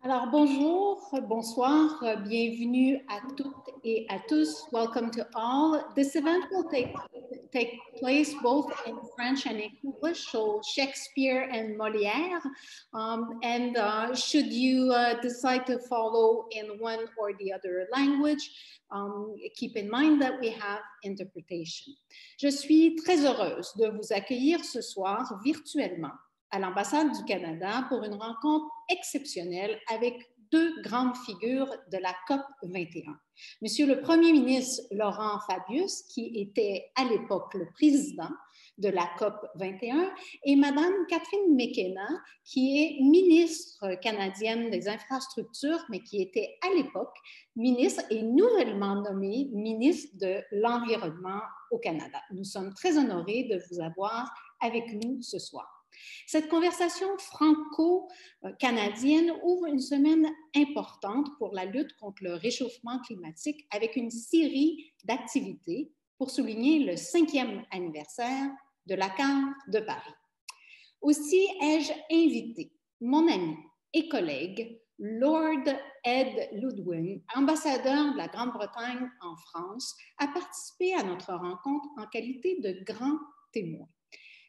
Alors, bonjour, bonsoir, bienvenue à toutes et à tous. Welcome to all. This event will take place both in French and English, so Shakespeare and Molière. Should you decide to follow in one or the other language, keep in mind that we have interpretation. Je suis très heureuse de vous accueillir ce soir virtuellement à l'ambassade du Canada pour une rencontre exceptionnelle avec deux grandes figures de la COP 21. Monsieur le Premier ministre Laurent Fabius, qui était à l'époque le président de la COP 21, et Madame Catherine McKenna, qui est ministre canadienne des infrastructures, mais qui était à l'époque ministre et nouvellement nommée ministre de l'Environnement au Canada. Nous sommes très honorés de vous avoir avec nous ce soir. Cette conversation franco-canadienne ouvre une semaine importante pour la lutte contre le réchauffement climatique avec une série d'activités pour souligner le 5e anniversaire de l'accord de Paris. Aussi ai-je invité mon ami et collègue Lord Ed Ludwig, ambassadeur de la Grande-Bretagne en France, à participer à notre rencontre en qualité de grand témoin.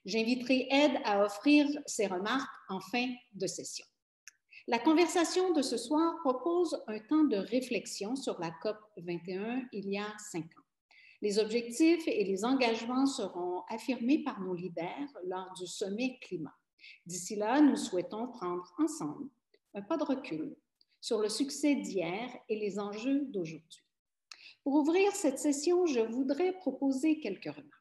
J'inviterai Ed à offrir ses remarques en fin de session. La conversation de ce soir propose un temps de réflexion sur la COP 21 il y a 5 ans. Les objectifs et les engagements seront affirmés par nos leaders lors du sommet climat. D'ici là, nous souhaitons prendre ensemble un pas de recul sur le succès d'hier et les enjeux d'aujourd'hui. Pour ouvrir cette session, je voudrais proposer quelques remarques.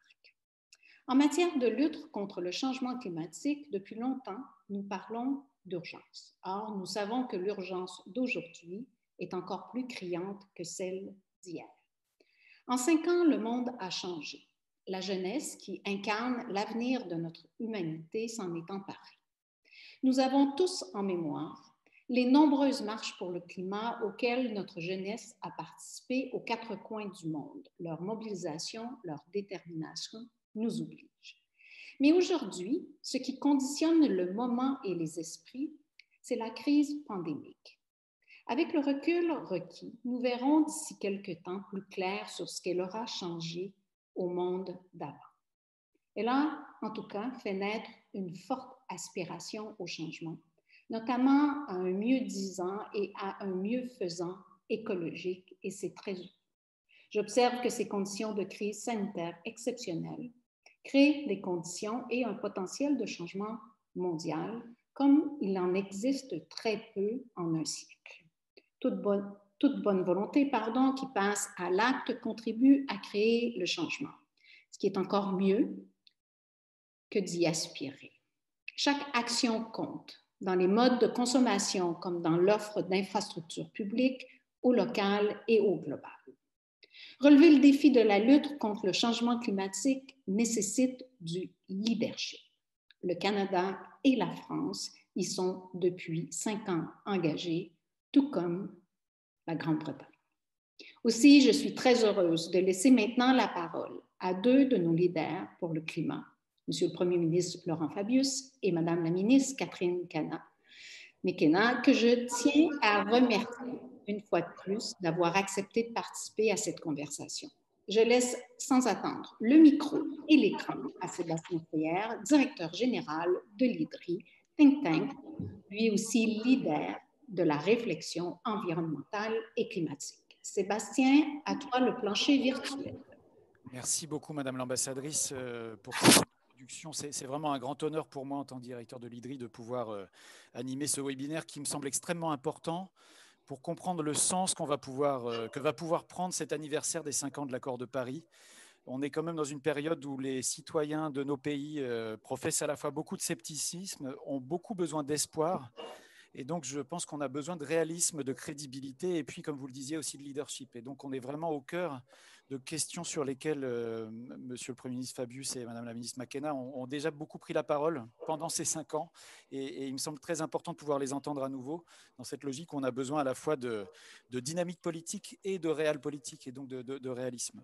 En matière de lutte contre le changement climatique, depuis longtemps, nous parlons d'urgence. Or, nous savons que l'urgence d'aujourd'hui est encore plus criante que celle d'hier. En 5 ans, le monde a changé. La jeunesse, qui incarne l'avenir de notre humanité, s'en est emparée. Nous avons tous en mémoire les nombreuses marches pour le climat auxquelles notre jeunesse a participé aux 4 coins du monde. Leur mobilisation, leur détermination nous oblige. Mais aujourd'hui, ce qui conditionne le moment et les esprits, c'est la crise pandémique. Avec le recul requis, nous verrons d'ici quelques temps plus clair sur ce qu'elle aura changé au monde d'avant. Elle a, en tout cas, fait naître une forte aspiration au changement, notamment à un mieux-disant et à un mieux-faisant écologique, et c'est très utile. J'observe que ces conditions de crise sanitaire exceptionnelles créent des conditions et un potentiel de changement mondial comme il en existe très peu en un siècle. Toute bonne volonté qui passe à l'acte contribue à créer le changement, ce qui est encore mieux que d'y aspirer. Chaque action compte, dans les modes de consommation comme dans l'offre d'infrastructures publiques, au local et au global. Relever le défi de la lutte contre le changement climatique nécessite du leadership. Le Canada et la France y sont depuis 5 ans engagés, tout comme la Grande-Bretagne. Aussi, je suis très heureuse de laisser maintenant la parole à 2 de nos leaders pour le climat, Monsieur le Premier ministre Laurent Fabius et Madame la ministre Catherine McKenna, que je tiens à remercier une fois de plus d'avoir accepté de participer à cette conversation. Je laisse sans attendre le micro et l'écran à Sébastien Couillère, directeur général de l'IDRI, think tank, lui aussi leader de la réflexion environnementale et climatique. Sébastien, à toi le plancher virtuel. Merci beaucoup, Madame l'ambassadrice, pour cette introduction. C'est vraiment un grand honneur pour moi, en tant que directeur de l'IDRI, de pouvoir animer ce webinaire qui me semble extrêmement important pour comprendre le sens que va pouvoir prendre cet anniversaire des 5 ans de l'accord de Paris. On est quand même dans une période où les citoyens de nos pays professent à la fois beaucoup de scepticisme, ont beaucoup besoin d'espoir. Et donc, je pense qu'on a besoin de réalisme, de crédibilité, et puis, comme vous le disiez, aussi de leadership. Et donc, on est vraiment au cœur de questions sur lesquelles Monsieur le Premier ministre Fabius et Madame la ministre McKenna ont déjà beaucoup pris la parole pendant ces 5 ans. Et il me semble très important de pouvoir les entendre à nouveau. Dans cette logique, on a besoin à la fois de dynamique politique et de réel politique, et donc de réalisme.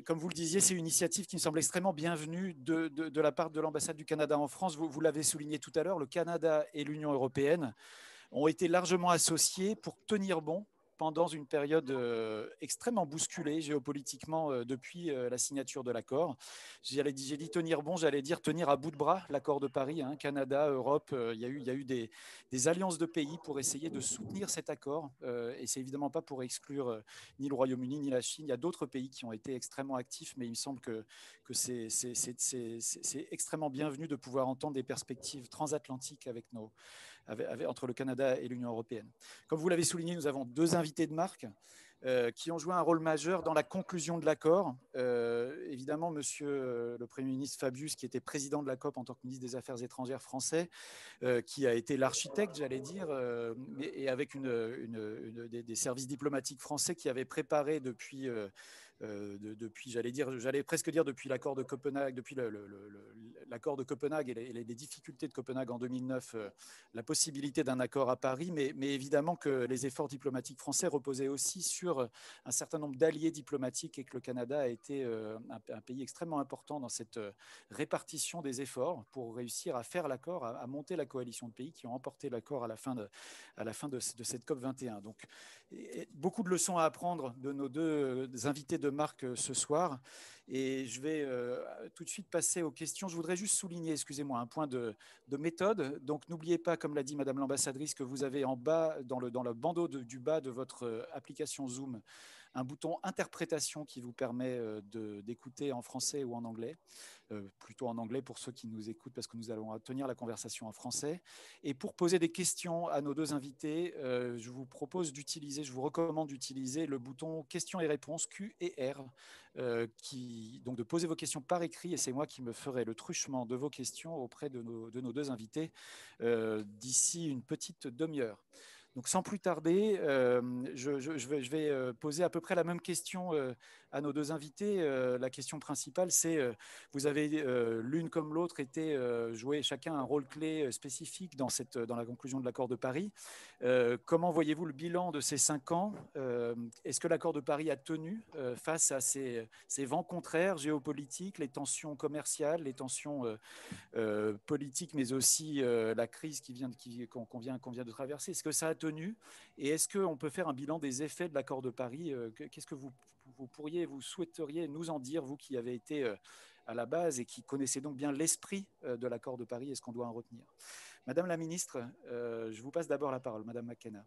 Comme vous le disiez, c'est une initiative qui me semble extrêmement bienvenue de la part de l'ambassade du Canada en France. Vous l'avez souligné tout à l'heure, le Canada et l'Union européenne ont été largement associés pour tenir bon pendant une période extrêmement bousculée géopolitiquement depuis la signature de l'accord. J'ai dit tenir bon, j'allais dire tenir à bout de bras l'accord de Paris, hein, Canada, Europe. Il y a eu des alliances de pays pour essayer de soutenir cet accord. Et c'est évidemment pas pour exclure ni le Royaume-Uni ni la Chine. Il y a d'autres pays qui ont été extrêmement actifs, mais il me semble que c'est extrêmement bienvenu de pouvoir entendre des perspectives transatlantiques entre le Canada et l'Union européenne. Comme vous l'avez souligné, nous avons 2 invités de marque qui ont joué un rôle majeur dans la conclusion de l'accord. Évidemment, Monsieur le Premier ministre Fabius, qui était président de la COP en tant que ministre des Affaires étrangères français, qui a été l'architecte, j'allais dire, et avec des services diplomatiques français qui avaient préparé depuis j'allais presque dire depuis l'accord de Copenhague, depuis l'accord de Copenhague et les difficultés de Copenhague en 2009, la possibilité d'un accord à Paris, mais évidemment que les efforts diplomatiques français reposaient aussi sur un certain nombre d'alliés diplomatiques et que le Canada a été un pays extrêmement important dans cette répartition des efforts pour réussir à faire l'accord, à monter la coalition de pays qui ont emporté l'accord à la fin de cette COP 21. Donc, beaucoup de leçons à apprendre de nos 2 invités de marque ce soir. Et je vais tout de suite passer aux questions. Je voudrais juste souligner, excusez-moi, un point de méthode. Donc, n'oubliez pas, comme l'a dit Madame l'ambassadrice, que vous avez en bas, dans le bandeau du bas de votre application Zoom, un bouton interprétation qui vous permet d'écouter en français ou en anglais, plutôt en anglais pour ceux qui nous écoutent parce que nous allons tenir la conversation en français. Et pour poser des questions à nos 2 invités, je vous recommande d'utiliser le bouton questions et réponses Q et R, donc de poser vos questions par écrit, et c'est moi qui me ferai le truchement de vos questions auprès de nos 2 invités d'ici une petite demi-heure. Donc, sans plus tarder, je vais poser à peu près la même question à nos 2 invités. La question principale, c'est vous avez l'une comme l'autre joué chacun un rôle clé spécifique dans la conclusion de l'accord de Paris. Comment voyez-vous le bilan de ces 5 ans? Est-ce que l'accord de Paris a tenu face à ces vents contraires géopolitiques, les tensions commerciales, les tensions politique, mais aussi la crise qu'on vient de traverser? Est-ce que ça a tenu? Et est-ce qu'on peut faire un bilan des effets de l'accord de Paris? Qu'est-ce que vous souhaiteriez nous en dire, vous qui avez été à la base et qui connaissez donc bien l'esprit de l'accord de Paris? Est-ce qu'on doit en retenir? Madame la ministre, je vous passe d'abord la parole. Madame McKenna.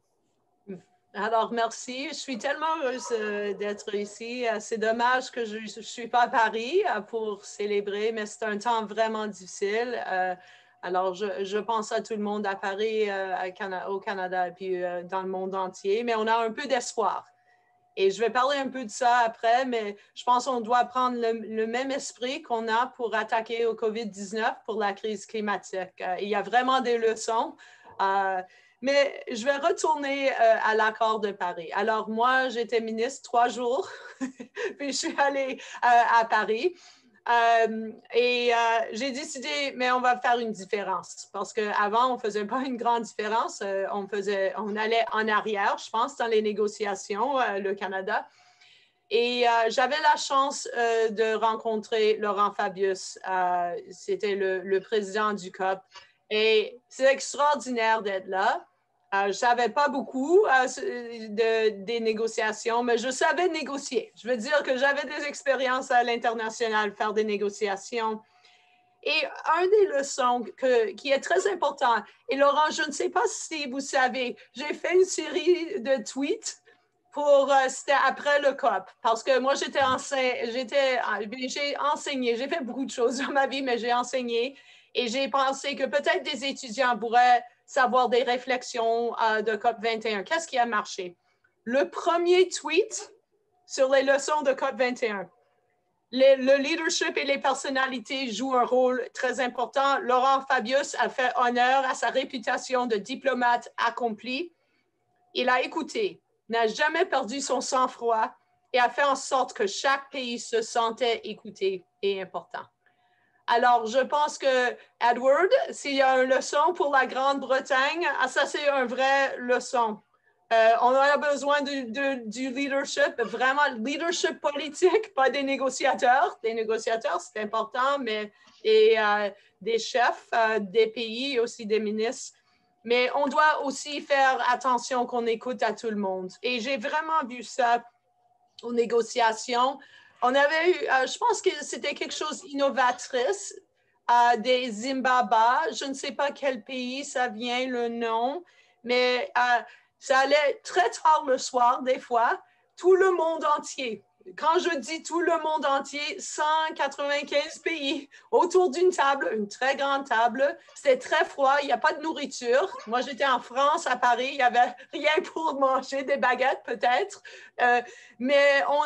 Alors, merci. Je suis tellement heureuse d'être ici. C'est dommage que je ne suis pas à Paris pour célébrer, mais c'est un temps vraiment difficile. Alors, je pense à tout le monde à Paris, au Canada et puis dans le monde entier, mais on a un peu d'espoir. Et je vais parler un peu de ça après, mais je pense qu'on doit prendre le même esprit qu'on a pour attaquer au COVID-19 pour la crise climatique. Il y a vraiment des leçons. Mais je vais retourner à l'accord de Paris. Alors, moi, j'étais ministre 3 jours, puis je suis allée à Paris. J'ai décidé, mais on va faire une différence. Parce qu'avant, on ne faisait pas une grande différence. On allait en arrière, je pense, dans les négociations, le Canada. Et j'avais la chance de rencontrer Laurent Fabius. C'était le président du COP. Et c'est extraordinaire d'être là. Je ne savais pas beaucoup des négociations, mais je savais négocier. Je veux dire que j'avais des expériences à l'international, faire des négociations. Et une des leçons qui est très importante, et Laurent, je ne sais pas si vous savez, j'ai fait une série de tweets c'était après le COP, parce que moi, j'ai enseigné, j'ai fait beaucoup de choses dans ma vie, mais j'ai enseigné, et j'ai pensé que peut-être des étudiants pourraient savoir des réflexions de COP21. Qu'est-ce qui a marché? Le premier tweet sur les leçons de COP21. Le leadership et les personnalités jouent un rôle très important. Laurent Fabius a fait honneur à sa réputation de diplomate accompli. Il a écouté, n'a jamais perdu son sang-froid et a fait en sorte que chaque pays se sentait écouté et important. Alors, je pense que, Edward, s'il y a une leçon pour la Grande-Bretagne, ça, c'est une vraie leçon. On a besoin du leadership, vraiment leadership politique, pas des négociateurs. Des négociateurs, c'est important, mais des chefs des pays et aussi des ministres. Mais on doit aussi faire attention qu'on écoute à tout le monde. Et j'ai vraiment vu ça aux négociations. On avait eu, je pense que c'était quelque chose d'innovatrice, des Zimbabwe. Je ne sais pas quel pays ça vient, le nom, mais ça allait très tard le soir, des fois, tout le monde entier. Quand je dis tout le monde entier, 195 pays autour d'une table, une très grande table. C'était très froid, il n'y a pas de nourriture. Moi, j'étais en France, à Paris, il n'y avait rien pour manger, des baguettes peut-être. Mais on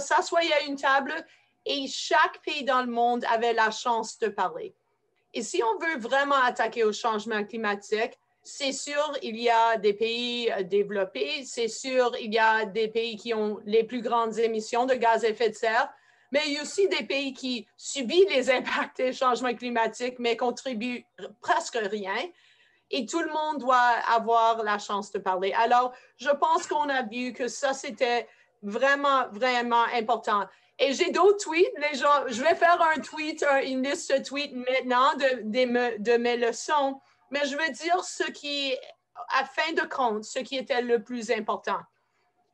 s'assoyait à une table et chaque pays dans le monde avait la chance de parler. Et si on veut vraiment attaquer au changement climatique, c'est sûr, il y a des pays développés, c'est sûr, il y a des pays qui ont les plus grandes émissions de gaz à effet de serre, mais il y a aussi des pays qui subissent les impacts des changements climatiques, mais contribuent presque rien. Et tout le monde doit avoir la chance de parler. Alors, je pense qu'on a vu que ça, c'était vraiment, vraiment important. Et j'ai d'autres tweets. Les gens, je vais faire un tweet, une liste de tweets maintenant de mes leçons. Mais je veux dire ce qui, à fin de compte, ce qui était le plus important.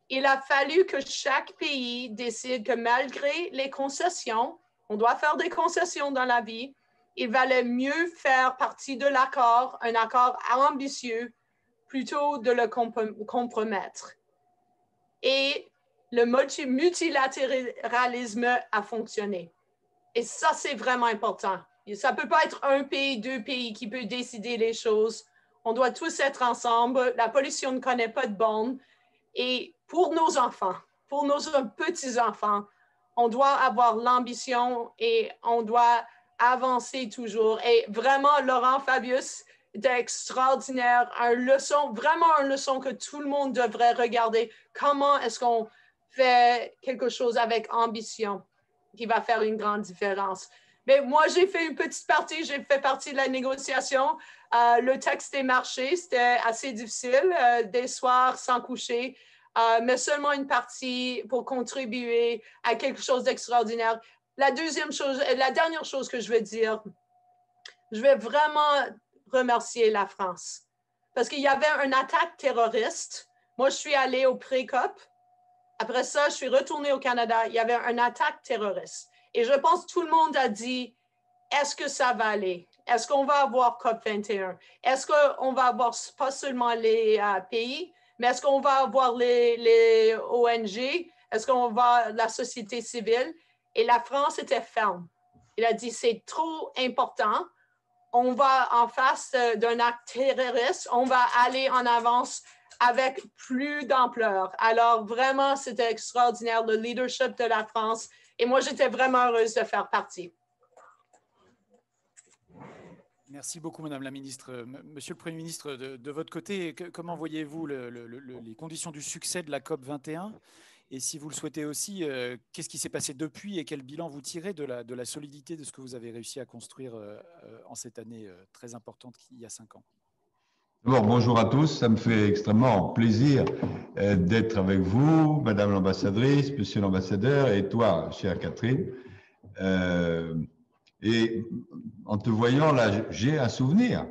Il a fallu que chaque pays décide que malgré les concessions, on doit faire des concessions dans la vie, il valait mieux faire partie de l'accord, un accord ambitieux, plutôt de le compromettre. Et le multilatéralisme a fonctionné. Et ça, c'est vraiment important. Ça ne peut pas être un pays, deux pays qui peut décider les choses. On doit tous être ensemble. La pollution ne connaît pas de bornes. Et pour nos enfants, pour nos petits-enfants, on doit avoir l'ambition et on doit avancer toujours. Et vraiment, Laurent Fabius était extraordinaire. Vraiment une leçon que tout le monde devrait regarder. Comment est-ce qu'on fait quelque chose avec ambition qui va faire une grande différence? Mais moi, j'ai fait une petite partie, j'ai fait partie de la négociation. Le texte est marché, c'était assez difficile, des soirs sans coucher, mais seulement une partie pour contribuer à quelque chose d'extraordinaire. La dernière chose que je veux dire, je vais vraiment remercier la France parce qu'il y avait une attaque terroriste. Moi, je suis allée au pré-COP. Après ça, je suis retournée au Canada. Il y avait une attaque terroriste. Et je pense que tout le monde a dit, est-ce que ça va aller? Est-ce qu'on va avoir COP21? Est-ce qu'on va avoir pas seulement les pays, mais est-ce qu'on va avoir les ONG? Est-ce qu'on va avoir la société civile? Et la France était ferme. Il a dit, c'est trop important. On va en face d'un acte terroriste. On va aller en avance avec plus d'ampleur. Alors, vraiment, c'était extraordinaire, le leadership de la France. Et moi, j'étais vraiment heureuse de faire partie. Merci beaucoup, Madame la Ministre. Monsieur le Premier ministre, de votre côté, comment voyez-vous les conditions du succès de la COP21? Et si vous le souhaitez aussi, qu'est-ce qui s'est passé depuis et quel bilan vous tirez de la solidité de ce que vous avez réussi à construire en cette année très importante il y a 5 ans? D'abord, bonjour à tous. Ça me fait extrêmement plaisir d'être avec vous, Madame l'ambassadrice, Monsieur l'ambassadeur et toi, chère Catherine. Et en te voyant là, j'ai un souvenir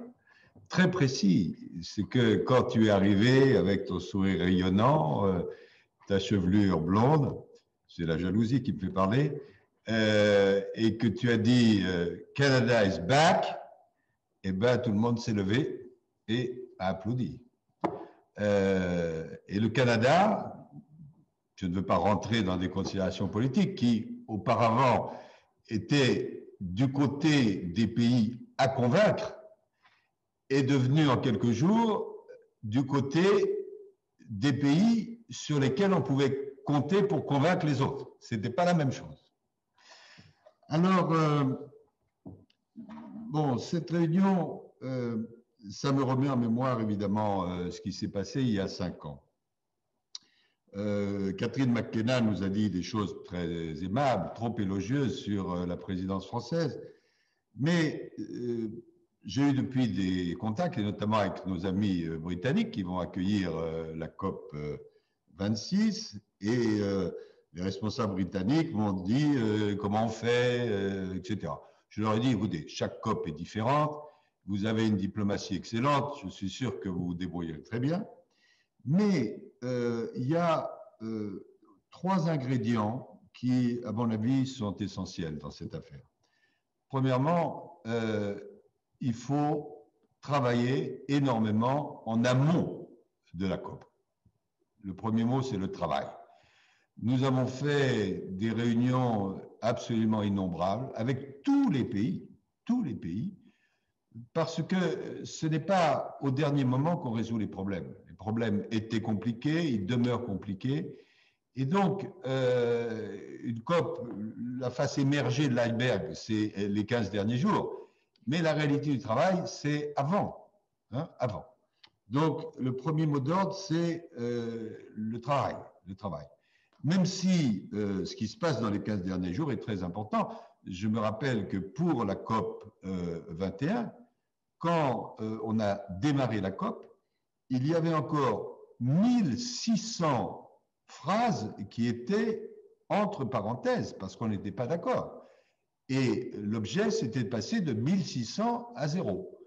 très précis. C'est que quand tu es arrivé avec ton sourire rayonnant, ta chevelure blonde, c'est la jalousie qui me fait parler, et que tu as dit Canada is back, et ben tout le monde s'est levé et a applaudi. Et le Canada, je ne veux pas rentrer dans des considérations politiques, qui auparavant étaient du côté des pays à convaincre, est devenu en quelques jours du côté des pays sur lesquels on pouvait compter pour convaincre les autres. Ce n'était pas la même chose. Alors, bon, cette réunion, ça me remet en mémoire évidemment ce qui s'est passé il y a 5 ans. Catherine McKenna nous a dit des choses très aimables, trop élogieuses sur la présidence française, mais j'ai eu depuis des contacts, et notamment avec nos amis britanniques qui vont accueillir la COP 26, et les responsables britanniques m'ont dit comment on fait, etc. Je leur ai dit, écoutez, chaque COP est différente, vous avez une diplomatie excellente, je suis sûr que vous vous débrouillerez très bien, mais il y a 3 ingrédients qui, à mon avis, sont essentiels dans cette affaire. Premièrement, il faut travailler énormément en amont de la COP. Le premier mot, c'est le travail. Nous avons fait des réunions absolument innombrables avec tous les pays, parce que ce n'est pas au dernier moment qu'on résout les problèmes. Les problèmes étaient compliqués, ils demeurent compliqués. Et donc, une COP, la face émergée de l'iceberg, c'est les 15 derniers jours. Mais la réalité du travail, c'est avant. Avant. Donc, le premier mot d'ordre, c'est le travail. Même si ce qui se passe dans les 15 derniers jours est très important, je me rappelle que pour la COP 21, quand on a démarré la COP, il y avait encore 1600 phrases qui étaient entre parenthèses parce qu'on n'était pas d'accord. Et l'objet, c'était de passer de 1600 à 0.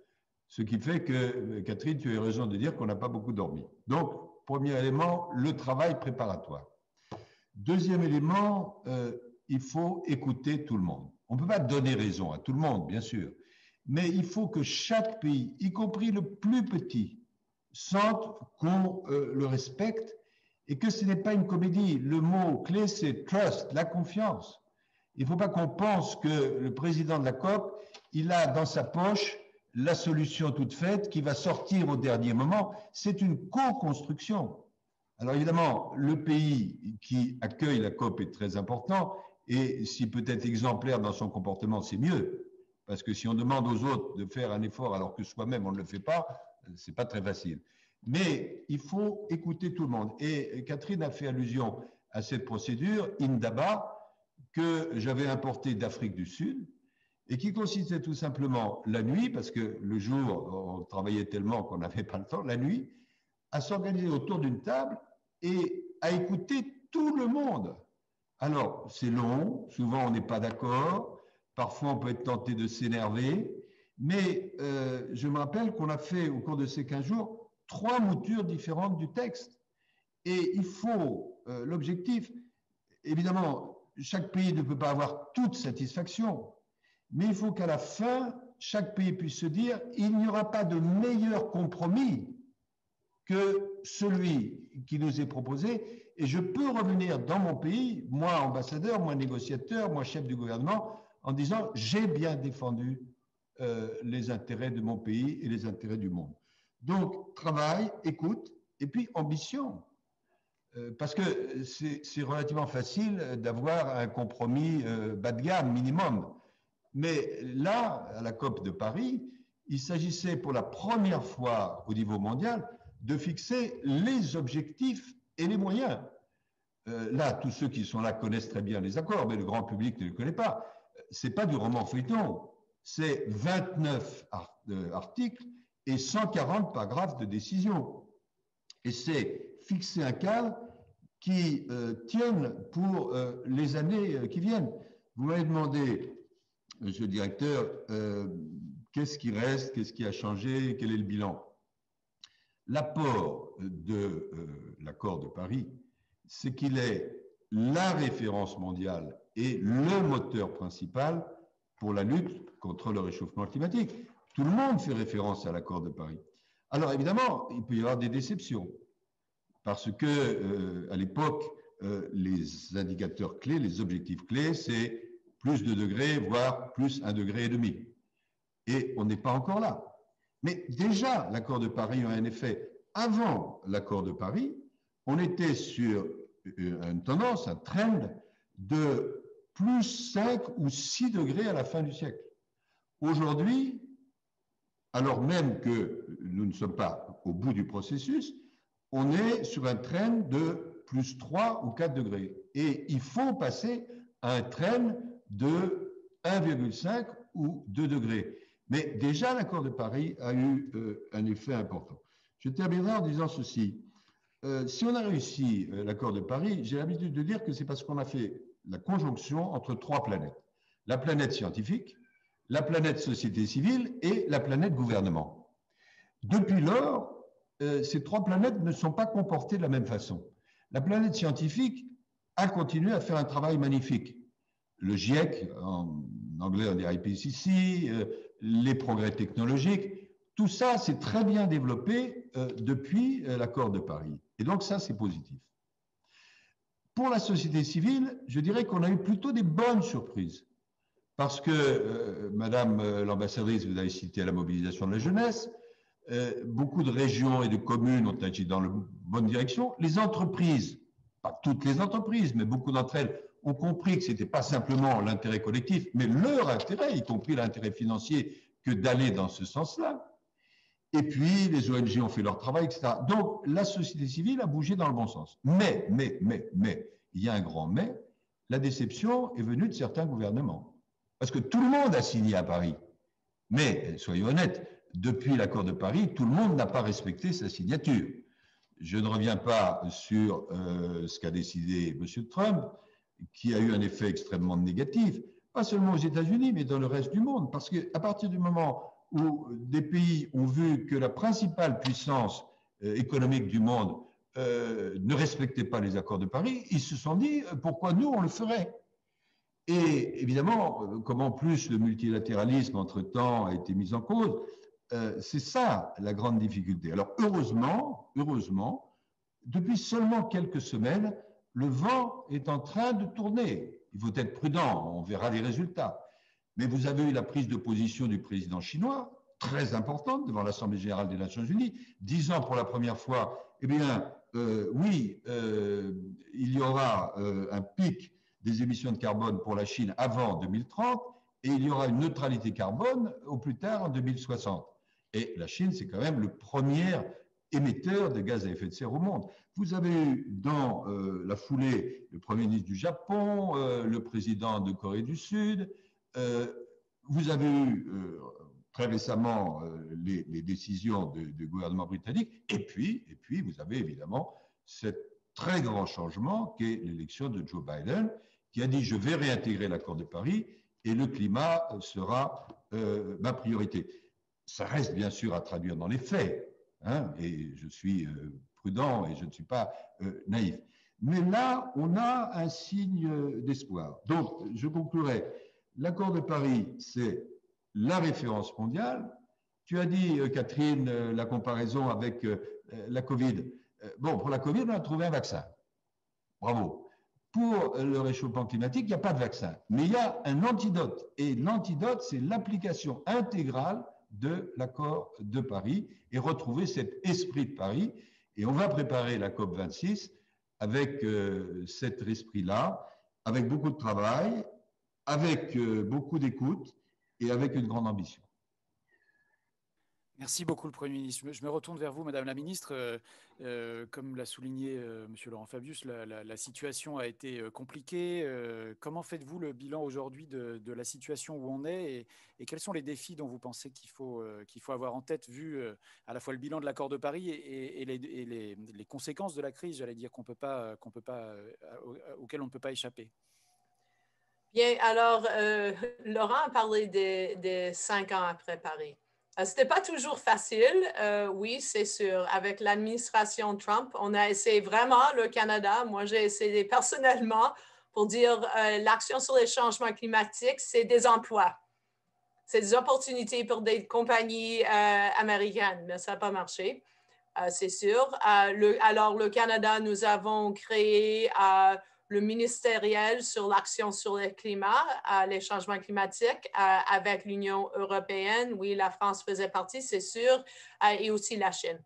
Ce qui fait que, Catherine, tu as raison de dire qu'on n'a pas beaucoup dormi. Donc, premier élément, le travail préparatoire. Deuxième élément, il faut écouter tout le monde. On ne peut pas donner raison à tout le monde, bien sûr, mais il faut que chaque pays, y compris le plus petit, sente qu'on le respecte et que ce n'est pas une comédie. Le mot clé, c'est trust, la confiance. Il ne faut pas qu'on pense que le président de la COP, il a dans sa poche la solution toute faite qui va sortir au dernier moment. C'est une co-construction. Alors évidemment, le pays qui accueille la COP est très important et si peut être exemplaire dans son comportement, c'est mieux. Parce que si on demande aux autres de faire un effort alors que soi-même on ne le fait pas, ce n'est pas très facile. Mais il faut écouter tout le monde. Et Catherine a fait allusion à cette procédure, Indaba, que j'avais importée d'Afrique du Sud et qui consistait tout simplement la nuit, parce que le jour, on travaillait tellement qu'on n'avait pas le temps, la nuit, à s'organiser autour d'une table et à écouter tout le monde. Alors, c'est long, souvent on n'est pas d'accord, parfois on peut être tenté de s'énerver, mais je me rappelle qu'on a fait au cours de ces 15 jours 3 moutures différentes du texte. Et il faut, l'objectif, évidemment, chaque pays ne peut pas avoir toute satisfaction, mais il faut qu'à la fin, chaque pays puisse se dire il n'y aura pas de meilleur compromis que celui qui nous est proposé. Et je peux revenir dans mon pays, moi ambassadeur, moi négociateur, moi chef du gouvernement, en disant j'ai bien défendu les intérêts de mon pays et les intérêts du monde. Donc, travail, écoute, et puis ambition. Parce que c'est relativement facile d'avoir un compromis bas de gamme, minimum. Mais là, à la COP de Paris, il s'agissait pour la première fois au niveau mondial de fixer les objectifs et les moyens. Là, tous ceux qui sont là connaissent très bien les accords, mais le grand public ne les connaît pas. Ce n'est pas du roman feuilleton, c'est 29 articles et 140 paragraphes de décision. Et c'est fixer un cadre qui tienne pour les années qui viennent. Vous m'avez demandé, monsieur le directeur, qu'est-ce qui reste, qu'est-ce qui a changé, quel est le bilan? L'apport de l'accord de Paris, c'est qu'il est la référence mondiale et le moteur principal pour la lutte contre le réchauffement climatique. Tout le monde fait référence à l'accord de Paris. Alors évidemment, il peut y avoir des déceptions, parce que à l'époque, les indicateurs clés, les objectifs clés, c'est plus de degrés, voire plus 1,5 degré. Et on n'est pas encore là. Mais déjà, l'accord de Paris a un effet. Avant l'accord de Paris, on était sur une tendance, un trend de plus 5 ou 6 degrés à la fin du siècle. Aujourd'hui, alors même que nous ne sommes pas au bout du processus, on est sur un trend de plus 3 ou 4 degrés. Et il faut passer à un trend de 1,5 ou 2 degrés. Mais déjà, l'accord de Paris a eu un effet important. Je terminerai en disant ceci. Si on a réussi l'accord de Paris, j'ai l'habitude de dire que c'est parce qu'on a fait la conjonction entre 3 planètes. La planète scientifique, la planète société civile et la planète gouvernement. Depuis lors, ces 3 planètes ne sont pas comportées de la même façon. La planète scientifique a continué à faire un travail magnifique. Le GIEC, en anglais on dirait IPCC, les progrès technologiques, tout ça s'est très bien développé depuis l'accord de Paris. Et donc ça, c'est positif. Pour la société civile, je dirais qu'on a eu plutôt des bonnes surprises. Parce que, Madame l'ambassadrice, vous avez cité la mobilisation de la jeunesse, beaucoup de régions et de communes ont agi dans la bonne direction. Les entreprises, pas toutes les entreprises, mais beaucoup d'entre elles ont compris que ce n'était pas simplement l'intérêt collectif, mais leur intérêt, y compris l'intérêt financier, que d'aller dans ce sens-là. Et puis, les ONG ont fait leur travail, etc. Donc, la société civile a bougé dans le bon sens. Mais, il y a un grand mais, la déception est venue de certains gouvernements. Parce que tout le monde a signé à Paris. Mais, soyons honnêtes, depuis l'accord de Paris, tout le monde n'a pas respecté sa signature. Je ne reviens pas sur ce qu'a décidé M. Trump, qui a eu un effet extrêmement négatif, pas seulement aux États-Unis, mais dans le reste du monde. Parce qu'à partir du moment où des pays ont vu que la principale puissance économique du monde ne respectait pas les accords de Paris, ils se sont dit pourquoi nous on le ferait. Et évidemment, comme en plus le multilatéralisme entre-temps a été mis en cause, c'est ça la grande difficulté. Alors heureusement, depuis seulement quelques semaines, le vent est en train de tourner. Il faut être prudent, on verra les résultats. Mais vous avez eu la prise de position du président chinois, très importante, devant l'Assemblée générale des Nations unies, disant pour la première fois, eh bien, oui, il y aura un pic des émissions de carbone pour la Chine avant 2030 et il y aura une neutralité carbone au plus tard en 2060. Et la Chine, c'est quand même le premier émetteur de gaz à effet de serre au monde. Vous avez eu dans la foulée le Premier ministre du Japon, le président de Corée du Sud, vous avez eu très récemment les décisions du gouvernement britannique, et puis vous avez évidemment ce très grand changement qu'est l'élection de Joe Biden, qui a dit « je vais réintégrer l'accord de Paris et le climat sera ma priorité ». Ça reste bien sûr à traduire dans les faits, hein, et je suis prudent et je ne suis pas naïf. Mais là, on a un signe d'espoir. Donc, je conclurai. L'accord de Paris, c'est la référence mondiale. Tu as dit, Catherine, la comparaison avec la Covid. Bon, pour la Covid, on a trouvé un vaccin. Bravo. Pour le réchauffement climatique, il n'y a pas de vaccin. Mais il y a un antidote. Et l'antidote, c'est l'application intégrale de l'accord de Paris et retrouver cet esprit de Paris. Et on va préparer la COP26 avec cet esprit-là, avec beaucoup de travail, avec beaucoup d'écoute et avec une grande ambition. Merci beaucoup, le Premier ministre. Je me retourne vers vous, Madame la Ministre. Comme l'a souligné Monsieur Laurent Fabius, la situation a été compliquée. Comment faites-vous le bilan aujourd'hui de la situation où on est et quels sont les défis dont vous pensez qu'il faut avoir en tête, vu à la fois le bilan de l'accord de Paris et les conséquences de la crise, j'allais dire, auxquelles on ne peut pas échapper? Bien, alors, Laurent a parlé des 5 ans après Paris. Ce n'était pas toujours facile, oui, c'est sûr. Avec l'administration Trump, on a essayé vraiment, le Canada, moi j'ai essayé personnellement pour dire l'action sur les changements climatiques, c'est des emplois. C'est des opportunités pour des compagnies américaines, mais ça n'a pas marché, c'est sûr. Alors, le Canada, nous avons créé le ministériel sur l'action sur le climat, les changements climatiques avec l'Union européenne. Oui, la France faisait partie, c'est sûr, et aussi la Chine.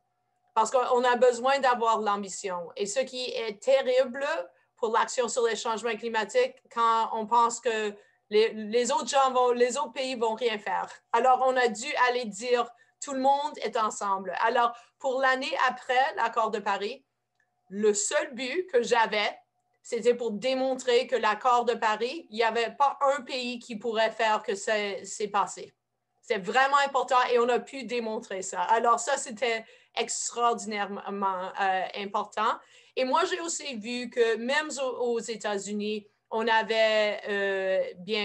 Parce qu'on a besoin d'avoir l'ambition. Et ce qui est terrible pour l'action sur les changements climatiques, quand on pense que les autres pays vont rien faire. Alors, on a dû aller dire, tout le monde est ensemble. Alors, pour l'année après l'accord de Paris, le seul but que j'avais, c'était pour démontrer que l'accord de Paris, il n'y avait pas un pays qui pourrait faire que c'est passé. C'est vraiment important et on a pu démontrer ça. Alors ça, c'était extraordinairement important. Et moi, j'ai aussi vu que même aux États-Unis, on avait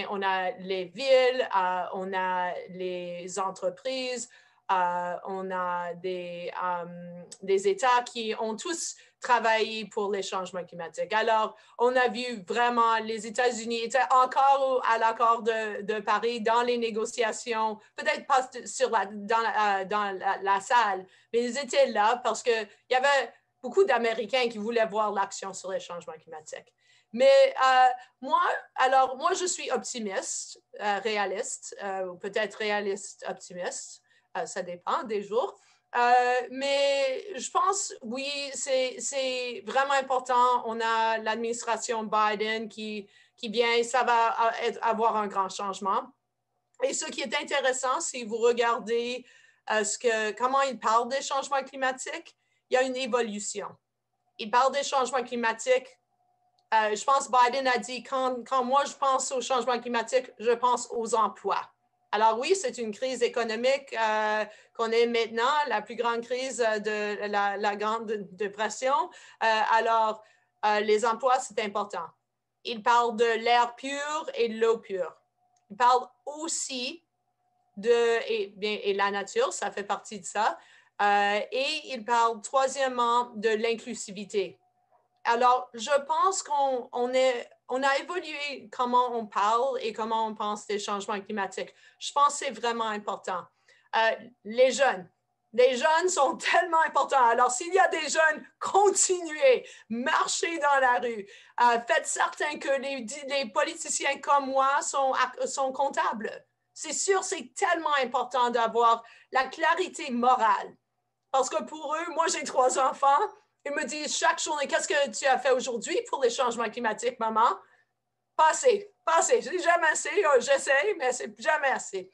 on a les villes, on a les entreprises, on a des États qui ont tous travaillé pour les changements climatiques. Alors, on a vu vraiment les États-Unis étaient encore à l'accord de Paris dans les négociations, peut-être pas dans la salle, mais ils étaient là parce qu'il y avait beaucoup d'Américains qui voulaient voir l'action sur les changements climatiques. Mais moi, je suis optimiste, réaliste, ou peut-être réaliste optimiste. Ça dépend des jours. Mais je pense, oui, c'est vraiment important. On a l'administration Biden qui vient, ça va avoir un grand changement. Et ce qui est intéressant, si vous regardez comment il parle des changements climatiques, il y a une évolution. Il parle des changements climatiques. Je pense que Biden a dit, quand moi je pense aux changements climatiques, je pense aux emplois. Alors oui, c'est une crise économique qu'on est maintenant, la plus grande crise de la Grande Dépression. Alors, les emplois, c'est important. Il parle de l'air pur et de l'eau pure. Il parle aussi et la nature, ça fait partie de ça. Et il parle troisièmement de l'inclusivité. Alors, je pense qu'on a évolué comment on parle et comment on pense des changements climatiques. Je pense que c'est vraiment important. Les jeunes sont tellement importants. Alors, s'il y a des jeunes, continuez, marchez dans la rue. Faites certain que les politiciens comme moi sont comptables. C'est sûr, c'est tellement important d'avoir la clarité morale. Parce que pour eux, moi, j'ai 3 enfants. Ils me disent chaque journée, qu'est-ce que tu as fait aujourd'hui pour les changements climatiques, maman? Pas assez. C'est jamais assez. J'essaie, mais c'est jamais assez.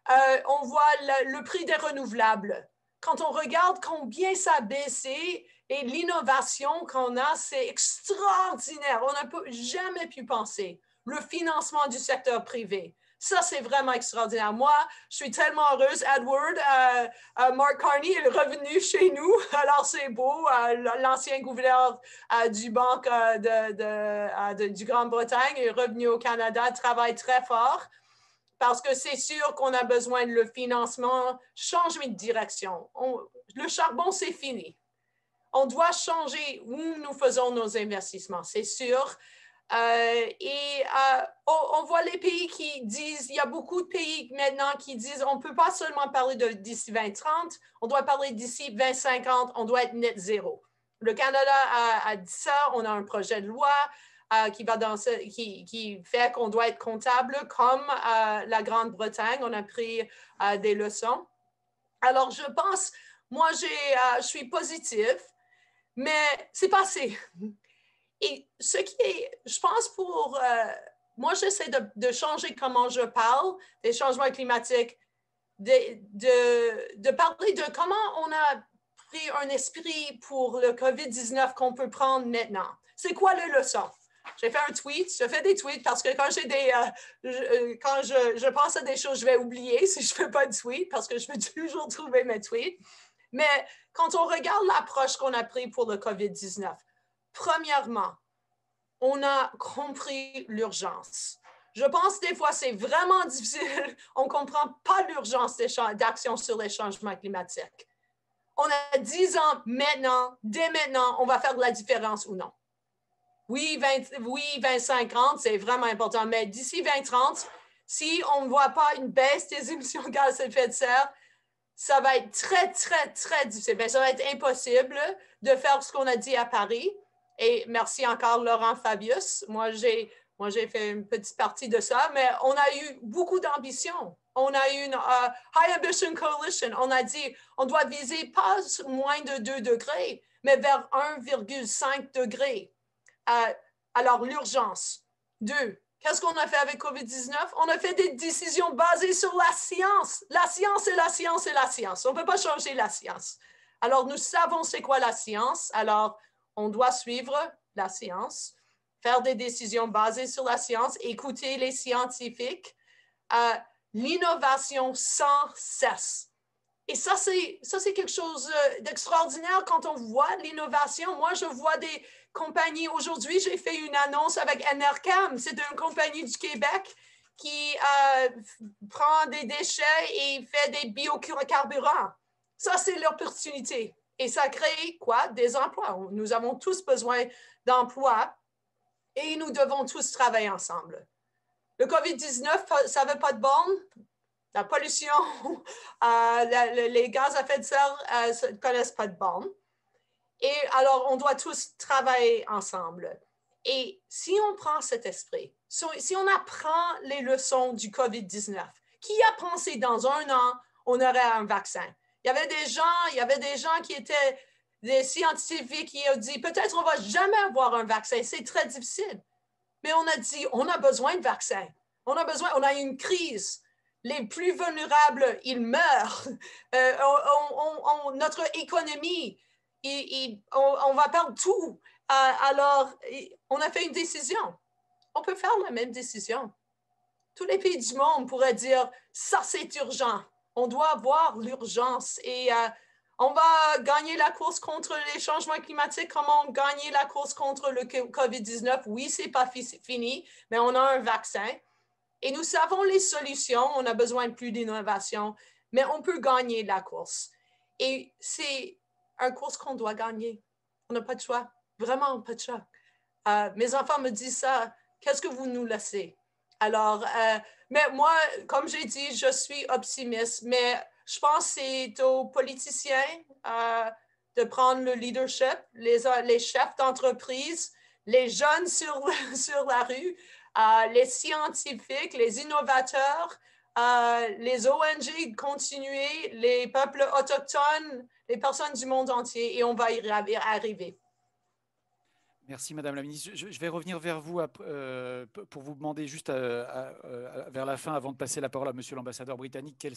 On voit le prix des renouvelables. Quand on regarde combien ça a baissé et l'innovation qu'on a, c'est extraordinaire. On n'a jamais pu penser. Le financement du secteur privé. Ça, c'est vraiment extraordinaire. Moi, je suis tellement heureuse. Edward, Mark Carney est revenu chez nous. Alors, c'est beau. L'ancien gouverneur du Banque du Grande-Bretagne est revenu au Canada, travaille très fort parce que c'est sûr qu'on a besoin de le financement, changement de direction. Le charbon, c'est fini. On doit changer où nous faisons nos investissements, c'est sûr. On voit les pays qui disent, il y a beaucoup de pays maintenant qui disent on ne peut pas seulement parler de d'ici 2030, on doit parler d'ici 2050, on doit être net zéro. Le Canada a dit ça, on a un projet de loi qui fait qu'on doit être comptable comme la Grande-Bretagne, on a pris des leçons. Alors je pense, moi je suis positive, mais c'est passé. Et ce qui est, je pense moi, j'essaie de changer comment je parle des changements climatiques, de parler de comment on a pris un esprit pour le COVID-19 qu'on peut prendre maintenant. C'est quoi les leçons? J'ai fait un tweet, je fais des tweets parce que quand je pense à des choses, je vais oublier si je ne fais pas de tweet parce que je vais toujours trouver mes tweets. Mais quand on regarde l'approche qu'on a prise pour le COVID-19, premièrement, on a compris l'urgence. Je pense que des fois, c'est vraiment difficile. On ne comprend pas l'urgence d'action sur les changements climatiques. On a 10 ans maintenant, dès maintenant, on va faire de la différence ou non. Oui, 2050, c'est vraiment important, mais d'ici 2030, si on ne voit pas une baisse des émissions de gaz à effet de serre, ça va être très, très, très difficile. Ça va être impossible de faire ce qu'on a dit à Paris. Et merci encore, Laurent Fabius. Moi, j'ai fait une petite partie de ça, mais on a eu beaucoup d'ambition. On a eu une High Ambition Coalition. On a dit on doit viser pas moins de 2 degrés, mais vers 1,5 degré. Alors, l'urgence. 2. Qu'est-ce qu'on a fait avec COVID-19? On a fait des décisions basées sur la science. La science est la science et la science. On ne peut pas changer la science. Alors, nous savons c'est quoi la science. Alors, on doit suivre la science, faire des décisions basées sur la science, écouter les scientifiques, l'innovation sans cesse. Et ça, c'est quelque chose d'extraordinaire quand on voit l'innovation. Moi, je vois des compagnies. Aujourd'hui, j'ai fait une annonce avec Enercam. C'est une compagnie du Québec qui prend des déchets et fait des biocarburants. Ça, c'est l'opportunité. Et ça crée quoi? Des emplois. Nous avons tous besoin d'emplois et nous devons tous travailler ensemble. Le COVID-19, ça ne veut pas de borne. La pollution, les gaz à effet de serre ne connaissent pas de borne. Et alors, on doit tous travailler ensemble. Et si on prend cet esprit, si on apprend les leçons du COVID-19, qui a pensé dans 1 an, on aurait un vaccin? Il y avait des gens qui étaient des scientifiques qui ont dit peut-être on ne va jamais avoir un vaccin, c'est très difficile. Mais on a dit on a besoin de vaccins. On a une crise. Les plus vulnérables, ils meurent. Notre économie, on va perdre tout. Alors, on a fait une décision. On peut faire la même décision. Tous les pays du monde pourraient dire ça, c'est urgent. On doit avoir l'urgence et on va gagner la course contre les changements climatiques. Comment gagner la course contre le COVID-19? Oui, ce n'est pas fini, mais on a un vaccin. Et nous savons les solutions. On a besoin de plus d'innovation, mais on peut gagner la course. Et c'est une course qu'on doit gagner. On n'a pas de choix. Vraiment pas de choix. Mes enfants me disent ça. Qu'est-ce que vous nous laissez? Alors, mais moi, comme j'ai dit, je suis optimiste, mais je pense que c'est aux politiciens de prendre le leadership, les chefs d'entreprise, les jeunes sur la rue, les scientifiques, les innovateurs, les ONG, continuer, les peuples autochtones, les personnes du monde entier, et on va y arriver. Merci Madame la Ministre. Je vais revenir vers vous pour vous demander juste vers la fin, avant de passer la parole à Monsieur l'ambassadeur britannique,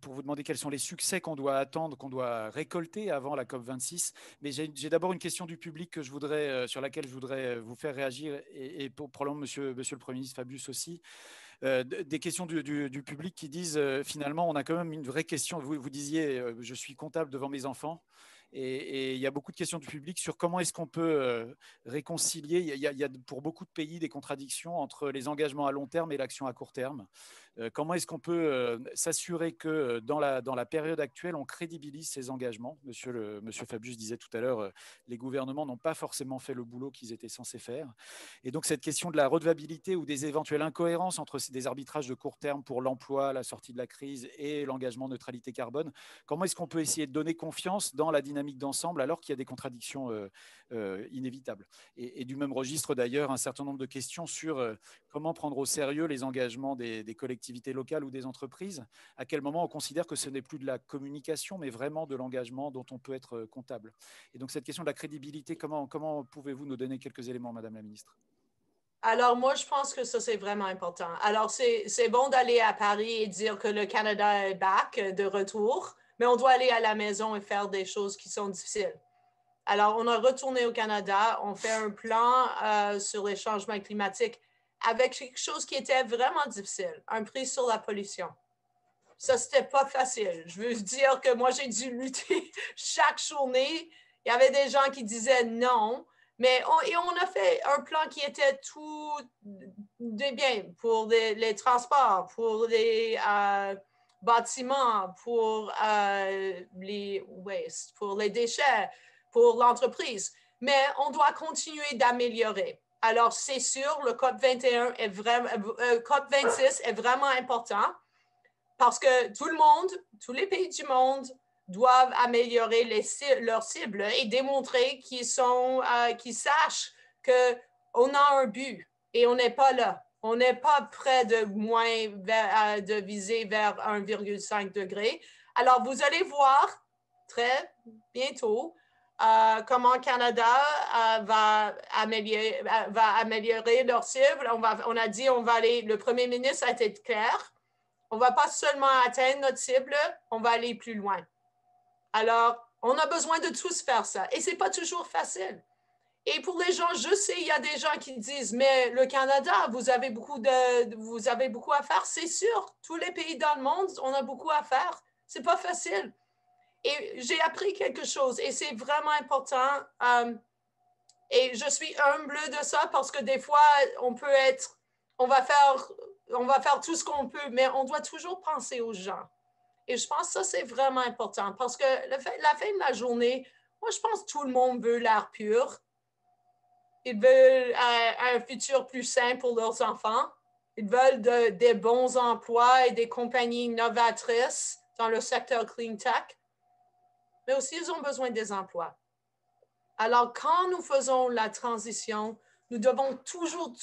pour vous demander quels sont les succès qu'on doit attendre, qu'on doit récolter avant la COP26. Mais j'ai d'abord une question du public sur laquelle je voudrais vous faire réagir, et probablement Monsieur le Premier ministre Fabius aussi. Des questions du public qui disent finalement, on a quand même une vraie question. Vous disiez, je suis comptable devant mes enfants. Et il y a beaucoup de questions du public sur comment est-ce qu'on peut réconcilier. Il y a pour beaucoup de pays des contradictions entre les engagements à long terme et l'action à court terme. Comment est-ce qu'on peut s'assurer que dans la période actuelle, on crédibilise ces engagements? Monsieur Fabius disait tout à l'heure, les gouvernements n'ont pas forcément fait le boulot qu'ils étaient censés faire. Et donc cette question de la redevabilité ou des éventuelles incohérences entre des arbitrages de court terme pour l'emploi, la sortie de la crise et l'engagement neutralité carbone, comment est-ce qu'on peut essayer de donner confiance dans la dynamique d'ensemble alors qu'il y a des contradictions inévitables? Et du même registre d'ailleurs, un certain nombre de questions sur comment prendre au sérieux les engagements des collectivités locales ou des entreprises. À quel moment on considère que ce n'est plus de la communication, mais vraiment de l'engagement dont on peut être comptable? Et donc cette question de la crédibilité, comment pouvez-vous nous donner quelques éléments, Madame la Ministre? Alors, moi, je pense que ça, c'est vraiment important. Alors, c'est bon d'aller à Paris et dire que le Canada est back, de retour, mais on doit aller à la maison et faire des choses qui sont difficiles. Alors, on a retourné au Canada, on fait un plan sur les changements climatiques avec quelque chose qui était vraiment difficile, un prix sur la pollution. Ça, c'était pas facile. Je veux dire que moi, j'ai dû lutter chaque journée. Il y avait des gens qui disaient non. Mais on a fait un plan qui était tout de bien pour les transports, pour les bâtiments, pour les wastes, pour les déchets, pour l'entreprise. Mais on doit continuer d'améliorer. Alors, c'est sûr, le COP26 est vraiment important parce que tout le monde, tous les pays du monde doivent améliorer leurs cibles et démontrer qu'ils sachent qu'on a un but et on n'est pas là. On n'est pas près de viser vers 1,5 degré. Alors, vous allez voir très bientôt comment le Canada va améliorer leur cible. On a dit le premier ministre a été clair. On ne va pas seulement atteindre notre cible, on va aller plus loin. Alors, on a besoin de tous faire ça. Et ce n'est pas toujours facile. Et pour les gens, je sais, il y a des gens qui disent, mais le Canada, vous avez beaucoup à faire. C'est sûr, tous les pays dans le monde, on a beaucoup à faire. Ce n'est pas facile. Et j'ai appris quelque chose et c'est vraiment important. Et je suis humble de ça parce que des fois, on va faire tout ce qu'on peut, mais on doit toujours penser aux gens. Et je pense que ça, c'est vraiment important parce que la fin de la journée, moi, je pense que tout le monde veut l'air pur. Ils veulent un futur plus sain pour leurs enfants. Ils veulent des bons emplois et des compagnies novatrices dans le secteur clean tech. Mais aussi, ils ont besoin des emplois. Alors, quand nous faisons la transition, nous devons toujours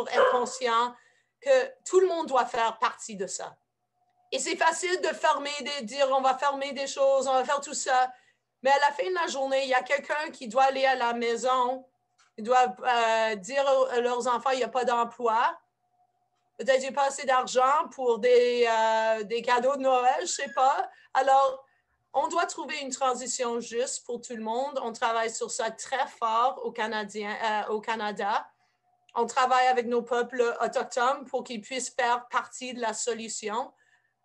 être conscients que tout le monde doit faire partie de ça. Et c'est facile de dire on va fermer des choses, on va faire tout ça. Mais à la fin de la journée, il y a quelqu'un qui doit aller à la maison, il doit dire à leurs enfants il n'y a pas d'emploi. Peut-être qu'il n'y a pas assez d'argent pour des cadeaux de Noël, je ne sais pas. Alors, on doit trouver une transition juste pour tout le monde. On travaille sur ça très fort au Canada. On travaille avec nos peuples autochtones pour qu'ils puissent faire partie de la solution.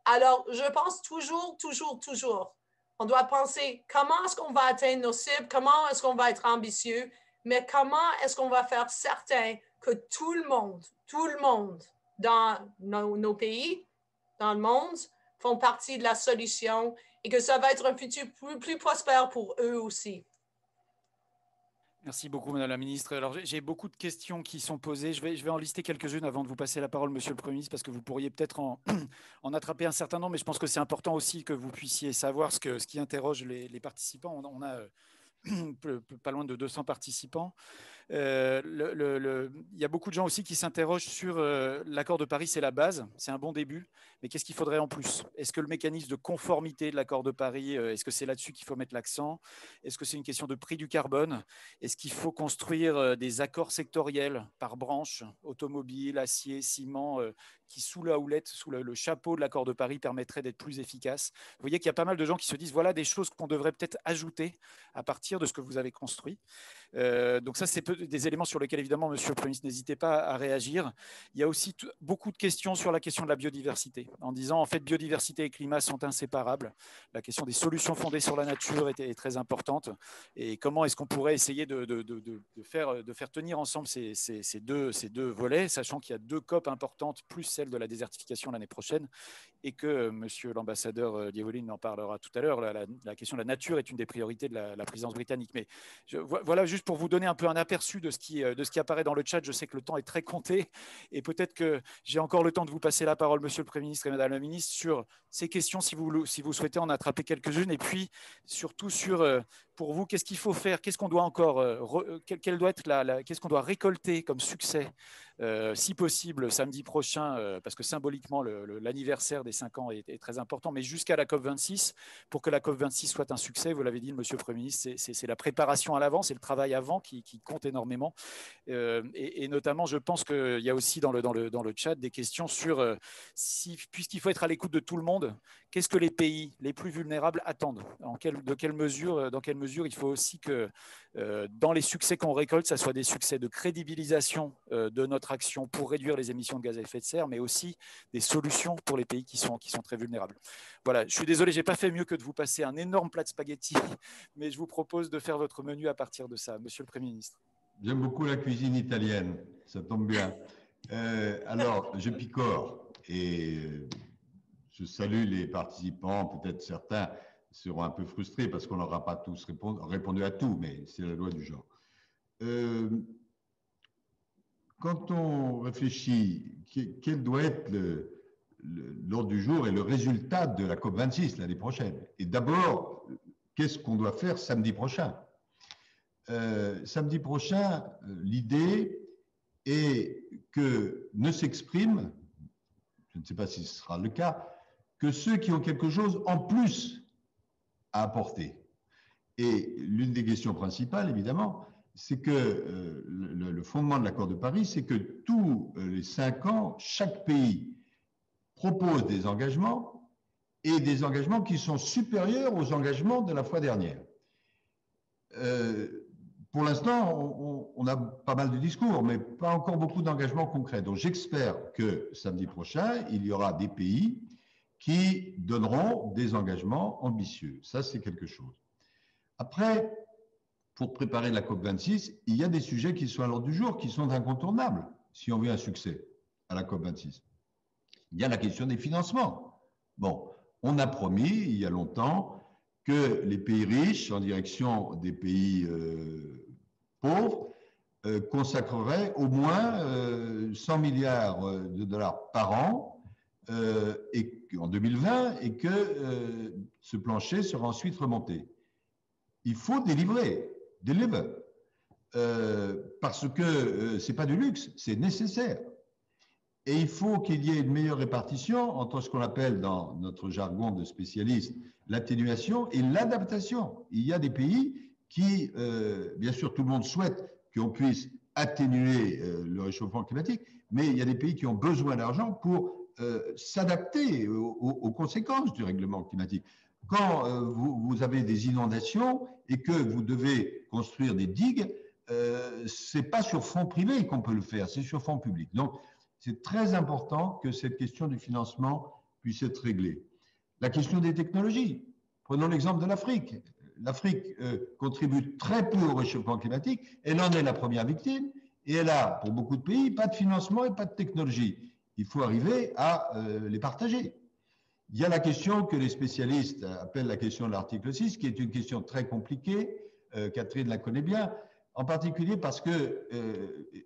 Alors, je pense toujours. On doit penser comment est-ce qu'on va atteindre nos cibles, comment est-ce qu'on va être ambitieux, mais comment est-ce qu'on va faire certain que tout le monde dans nos pays, dans le monde, font partie de la solution et que ça va être un futur plus prospère pour eux aussi. Merci beaucoup, Madame la Ministre. Alors, j'ai beaucoup de questions qui sont posées. Je vais en lister quelques-unes avant de vous passer la parole, Monsieur le Premier ministre, parce que vous pourriez peut-être en attraper un certain nombre, mais je pense que c'est important aussi que vous puissiez savoir ce qui interroge les participants. On a pas loin de 200 participants. Il y a beaucoup de gens aussi qui s'interrogent sur l'accord de Paris, c'est la base, c'est un bon début, mais qu'est-ce qu'il faudrait en plus? Est-ce que le mécanisme de conformité de l'accord de Paris, est-ce que c'est là-dessus qu'il faut mettre l'accent? Est-ce que c'est une question de prix du carbone? Est-ce qu'il faut construire des accords sectoriels par branche, automobile, acier, ciment, qui sous la houlette, sous le chapeau de l'accord de Paris permettraient d'être plus efficaces? Vous voyez qu'il y a pas mal de gens qui se disent voilà des choses qu'on devrait peut-être ajouter à partir de ce que vous avez construit. Donc ça, c'est des éléments sur lesquels, évidemment, Monsieur le Premier ministre, n'hésitez pas à réagir. Il y a aussi beaucoup de questions sur la question de la biodiversité, en disant, en fait, biodiversité et climat sont inséparables. La question des solutions fondées sur la nature est très importante. Et comment est-ce qu'on pourrait essayer de faire tenir ensemble ces deux volets, sachant qu'il y a 2 COP importantes, plus celle de la désertification l'année prochaine, et que Monsieur l'ambassadeur Diavolin en parlera tout à l'heure. La question de la nature est une des priorités de la présidence britannique. Mais voilà, juste pour vous donner un peu un aperçu de ce qui apparaît dans le chat. Je sais que le temps est très compté et peut-être que j'ai encore le temps de vous passer la parole, Monsieur le Premier ministre et Madame la Ministre, sur ces questions, si vous souhaitez en attraper quelques-unes, et puis surtout sur, pour vous, qu'est-ce qu'il faut faire, qu'est-ce qu'on doit encore, qu'est-ce qu'on doit récolter comme succès, si possible, samedi prochain, parce que symboliquement, l'anniversaire des 5 ans est très important, mais jusqu'à la COP26, pour que la COP26 soit un succès, vous l'avez dit, Monsieur le Premier ministre, c'est la préparation à l'avant, c'est le travail avant qui compte énormément. Et notamment, je pense qu'il y a aussi dans le chat des questions sur, puisqu'il faut être à l'écoute de tout le monde, qu'est-ce que les pays les plus vulnérables attendent? Dans quelle mesure il faut aussi que dans les succès qu'on récolte, ça soit des succès de crédibilisation de notre action pour réduire les émissions de gaz à effet de serre, mais aussi des solutions pour les pays qui sont très vulnérables. Voilà, je suis désolé, je n'ai pas fait mieux que de vous passer un énorme plat de spaghettis, mais je vous propose de faire votre menu à partir de ça, Monsieur le Premier ministre. J'aime beaucoup la cuisine italienne, ça tombe bien. Alors, je picore et je salue les participants, peut-être certains seront un peu frustrés parce qu'on n'aura pas tous répondu à tout, mais c'est la loi du genre. Quand on réfléchit, quel doit être l'ordre du jour est le résultat de la COP26 l'année prochaine. Et d'abord, qu'est-ce qu'on doit faire samedi prochain? Samedi prochain, l'idée est que ne s'exprime, je ne sais pas si ce sera le cas, que ceux qui ont quelque chose en plus à apporter. Et l'une des questions principales, évidemment, c'est que le fondement de l'accord de Paris, c'est que tous les 5 ans, chaque pays propose des engagements et des engagements qui sont supérieurs aux engagements de la fois dernière. Pour l'instant, on a pas mal de discours, mais pas encore beaucoup d'engagements concrets. Donc j'espère que samedi prochain, il y aura des pays qui donneront des engagements ambitieux. Ça, c'est quelque chose. Après, pour préparer la COP26, il y a des sujets qui sont à l'ordre du jour, qui sont incontournables si on veut un succès à la COP26. Il y a la question des financements. Bon, on a promis il y a longtemps que les pays riches, en direction des pays pauvres, consacreraient au moins 100 milliards de dollars par an en 2020 et que ce plancher sera ensuite remonté. Il faut deliver, parce que ce n'est pas du luxe, c'est nécessaire. Et il faut qu'il y ait une meilleure répartition entre ce qu'on appelle dans notre jargon de spécialiste l'atténuation et l'adaptation. Il y a des pays qui, bien sûr, tout le monde souhaite qu'on puisse atténuer le réchauffement climatique, mais il y a des pays qui ont besoin d'argent pour s'adapter aux conséquences du règlement climatique. Quand vous avez des inondations et que vous devez construire des digues, ce n'est pas sur fonds privés qu'on peut le faire, c'est sur fonds publics. Donc, c'est très important que cette question du financement puisse être réglée. La question des technologies. Prenons l'exemple de l'Afrique. L'Afrique contribue très peu au réchauffement climatique. Elle en est la première victime. Et elle a, pour beaucoup de pays, pas de financement et pas de technologie. Il faut arriver à les partager. Il y a la question que les spécialistes appellent la question de l'article 6, qui est une question très compliquée. Catherine la connaît bien. En particulier parce qu'elle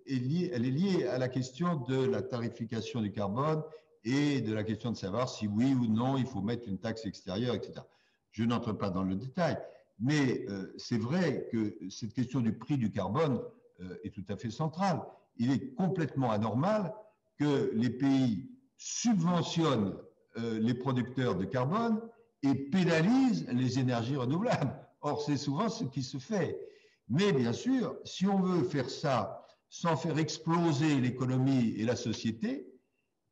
est liée à la question de la tarification du carbone et de la question de savoir si oui ou non il faut mettre une taxe extérieure, etc. Je n'entre pas dans le détail, mais c'est vrai que cette question du prix du carbone est tout à fait centrale. Il est complètement anormal que les pays subventionnent les producteurs de carbone et pénalisent les énergies renouvelables. Or, c'est souvent ce qui se fait. Mais bien sûr, si on veut faire ça sans faire exploser l'économie et la société,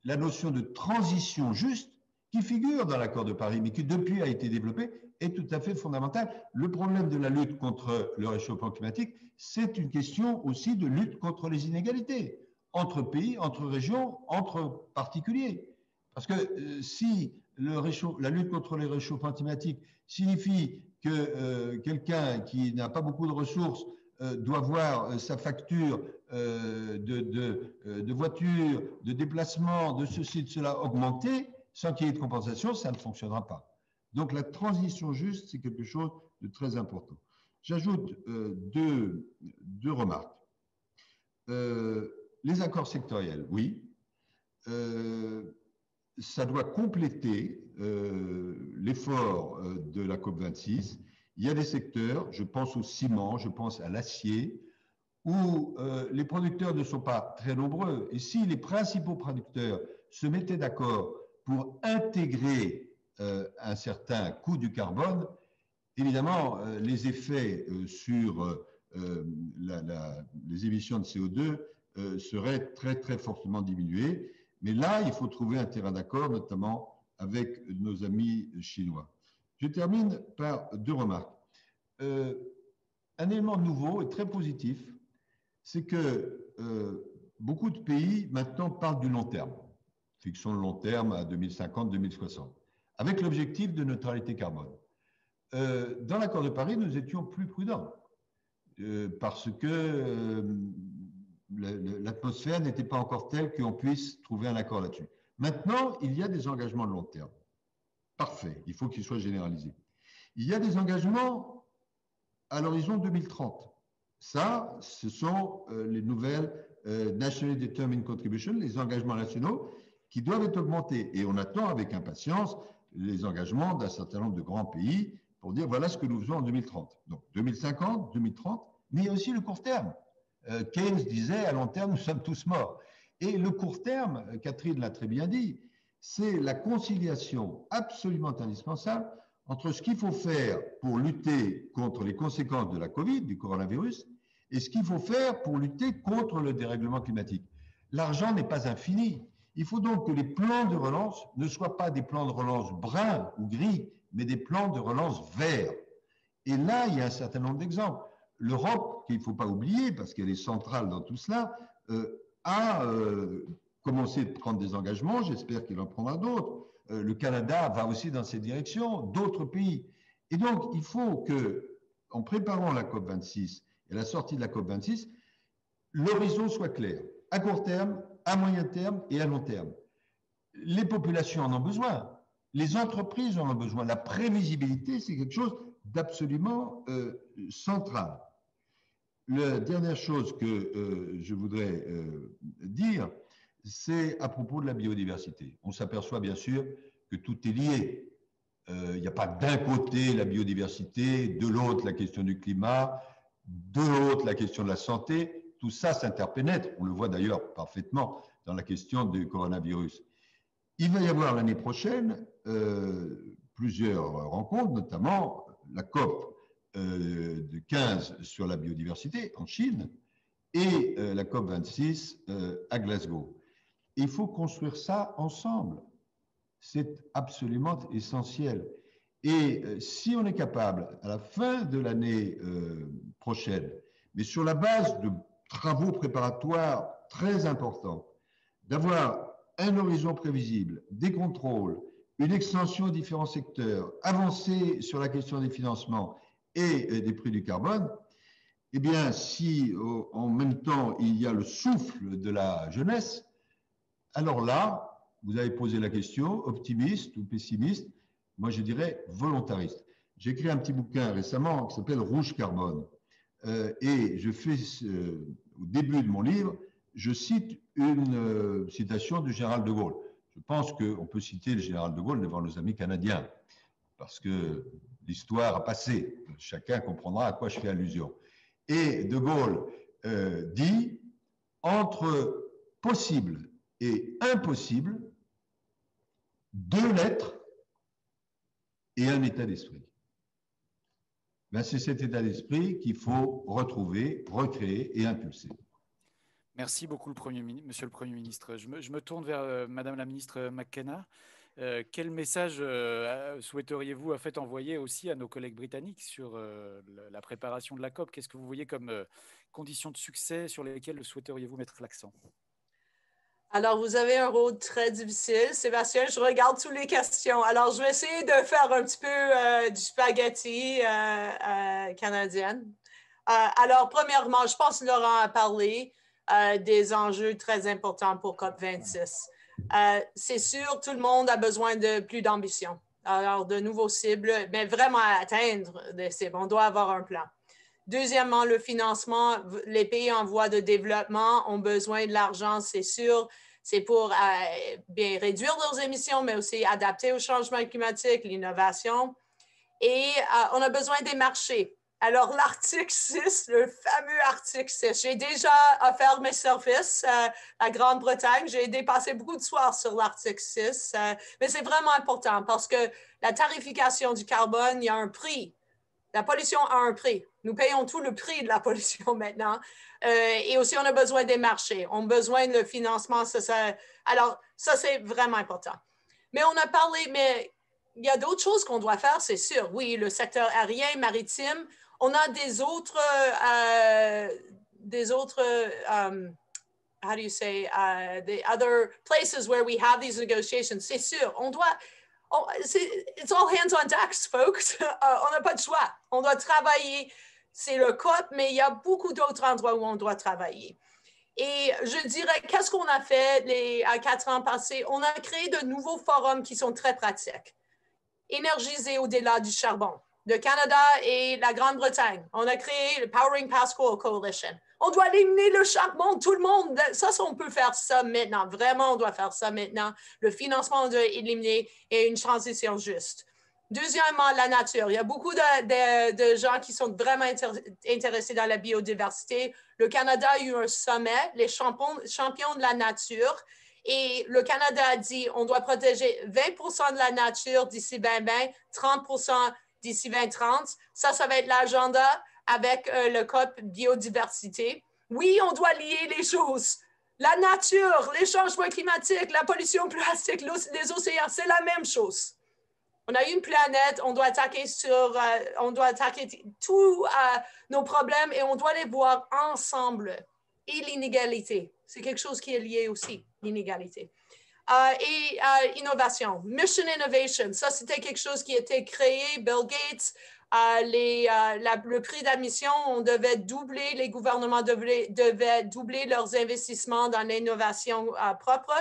la notion de transition juste, qui figure dans l'accord de Paris, mais qui depuis a été développée, est tout à fait fondamentale. Le problème de la lutte contre le réchauffement climatique, c'est une question aussi de lutte contre les inégalités, entre pays, entre régions, entre particuliers. Parce que si la lutte contre le réchauffement climatique signifie que quelqu'un qui n'a pas beaucoup de ressources doit voir sa facture de voiture, de déplacement, de ceci, de cela augmenter, sans qu'il y ait de compensation, ça ne fonctionnera pas. Donc la transition juste, c'est quelque chose de très important. J'ajoute deux remarques. Les accords sectoriels, oui. Ça doit compléter l'effort de la COP26. Il y a des secteurs, je pense au ciment, je pense à l'acier, où les producteurs ne sont pas très nombreux. Et si les principaux producteurs se mettaient d'accord pour intégrer un certain coût du carbone, évidemment, les effets sur les émissions de CO2 seraient très, très fortement diminués. Mais là, il faut trouver un terrain d'accord, notamment avec nos amis chinois. Je termine par deux remarques. Un élément nouveau et très positif, c'est que beaucoup de pays maintenant parlent du long terme. Fixons le long terme à 2050-2060, avec l'objectif de neutralité carbone. Dans l'accord de Paris, nous étions plus prudents parce que l'atmosphère n'était pas encore telle qu'on puisse trouver un accord là-dessus. Maintenant, il y a des engagements de long terme. Parfait, il faut qu'ils soient généralisés. Il y a des engagements à l'horizon 2030. Ça, ce sont les nouvelles Nationally Determined Contributions, les engagements nationaux, qui doivent être augmentés. Et on attend avec impatience les engagements d'un certain nombre de grands pays pour dire voilà ce que nous faisons en 2030. Donc 2050, 2030, mais il y a aussi le court terme. Keynes disait à long terme, nous sommes tous morts. Et le court terme, Catherine l'a très bien dit, c'est la conciliation absolument indispensable entre ce qu'il faut faire pour lutter contre les conséquences de la Covid, du coronavirus, et ce qu'il faut faire pour lutter contre le dérèglement climatique. L'argent n'est pas infini. Il faut donc que les plans de relance ne soient pas des plans de relance bruns ou gris, mais des plans de relance verts. Et là, il y a un certain nombre d'exemples. L'Europe, qu'il ne faut pas oublier, parce qu'elle est centrale dans tout cela, a commencé à prendre des engagements, j'espère qu'il en prendra d'autres. Le Canada va aussi dans cette direction, d'autres pays. Et donc, il faut que, en préparant la COP26 et la sortie de la COP26, l'horizon soit clair, à court terme, à moyen terme et à long terme. Les populations en ont besoin, les entreprises en ont besoin. La prévisibilité, c'est quelque chose d'absolument central. La dernière chose que je voudrais dire, c'est à propos de la biodiversité. On s'aperçoit bien sûr que tout est lié. Il n'y a pas d'un côté la biodiversité, de l'autre la question du climat, de l'autre la question de la santé. Tout ça s'interpénètre. On le voit d'ailleurs parfaitement dans la question du coronavirus. Il va y avoir l'année prochaine plusieurs rencontres, notamment la COP de 15 sur la biodiversité en Chine et la COP 26 à Glasgow. Il faut construire ça ensemble. C'est absolument essentiel. Et si on est capable, à la fin de l'année prochaine, mais sur la base de travaux préparatoires très importants, d'avoir un horizon prévisible, des contrôles, une extension aux différents secteurs, avancer sur la question des financements et des prix du carbone, eh bien, si en même temps il y a le souffle de la jeunesse, alors là, vous avez posé la question, optimiste ou pessimiste, moi je dirais volontariste. J'ai écrit un petit bouquin récemment qui s'appelle Rouge Carbone. Et je fais, au début de mon livre, je cite une citation du général de Gaulle. Je pense qu'on peut citer le général de Gaulle devant nos amis canadiens, parce que l'histoire a passé. Chacun comprendra à quoi je fais allusion. Et de Gaulle dit, entre possible et impossible, 2 lettres et un état d'esprit. Ben, c'est cet état d'esprit qu'il faut retrouver, recréer et impulser. Merci beaucoup, Monsieur le Premier ministre. Je me tourne vers Madame la ministre McKenna. Quel message souhaiteriez-vous envoyer aussi à nos collègues britanniques sur la préparation de la COP? Qu'est-ce que vous voyez comme conditions de succès sur lesquelles souhaiteriez-vous mettre l'accent? Alors, vous avez un rôle très difficile. Sébastien, je regarde toutes les questions. Alors, je vais essayer de faire un petit peu du spaghetti canadienne. Alors, premièrement, je pense que Laurent a parlé des enjeux très importants pour COP26. C'est sûr, tout le monde a besoin de plus d'ambition. Alors, de nouveaux cibles, mais vraiment à atteindre des cibles. On doit avoir un plan. Deuxièmement, le financement. Les pays en voie de développement ont besoin de l'argent, c'est sûr. C'est pour bien réduire leurs émissions, mais aussi adapter au changement climatique, l'innovation. Et on a besoin des marchés. Alors, l'article 6, le fameux article 6, j'ai déjà offert mes services à Grande-Bretagne. J'ai dépassé beaucoup de soirs sur l'article 6, mais c'est vraiment important parce que la tarification du carbone, il y a un prix. La pollution a un prix. Nous payons tout le prix de la pollution maintenant. Et aussi, on a besoin des marchés. On a besoin de financement. Alors, ça, c'est vraiment important. Mais on a parlé, mais il y a d'autres choses qu'on doit faire, c'est sûr. Oui, le secteur aérien, maritime. On a des autres how do you say, the other places where we have these negotiations. C'est sûr, on doit... it's all hands on deck, folks. On n'a pas de choix. On doit travailler. C'est le COP, mais il y a beaucoup d'autres endroits où on doit travailler. Et je dirais, qu'est-ce qu'on a fait à 4 ans passés? On a créé de nouveaux forums qui sont très pratiques. Énergiser au-delà du charbon. le Canada et la Grande-Bretagne. On a créé le Powering Passport Coalition. On doit éliminer le charbon, tout le monde. Ça, on peut faire ça maintenant. Vraiment, on doit faire ça maintenant. Le financement, on doit éliminer et une transition juste. Deuxièmement, la nature. Il y a beaucoup de gens qui sont vraiment intéressés dans la biodiversité. Le Canada a eu un sommet, les champions de la nature. Et le Canada a dit on doit protéger 20% de la nature d'ici 2020, 30% d'ici 2030. Ça va être l'agenda avec le COP biodiversité. Oui, on doit lier les choses. La nature, les changements climatiques, la pollution plastique, les océans, c'est la même chose. On a une planète, on doit attaquer tous nos problèmes et on doit les voir ensemble. Et l'inégalité, c'est quelque chose qui est lié aussi, l'inégalité. Innovation, Mission Innovation, ça c'était quelque chose qui a été créé, Bill Gates, le prix d'admission, on devait doubler, les gouvernements devaient doubler leurs investissements dans l'innovation propre.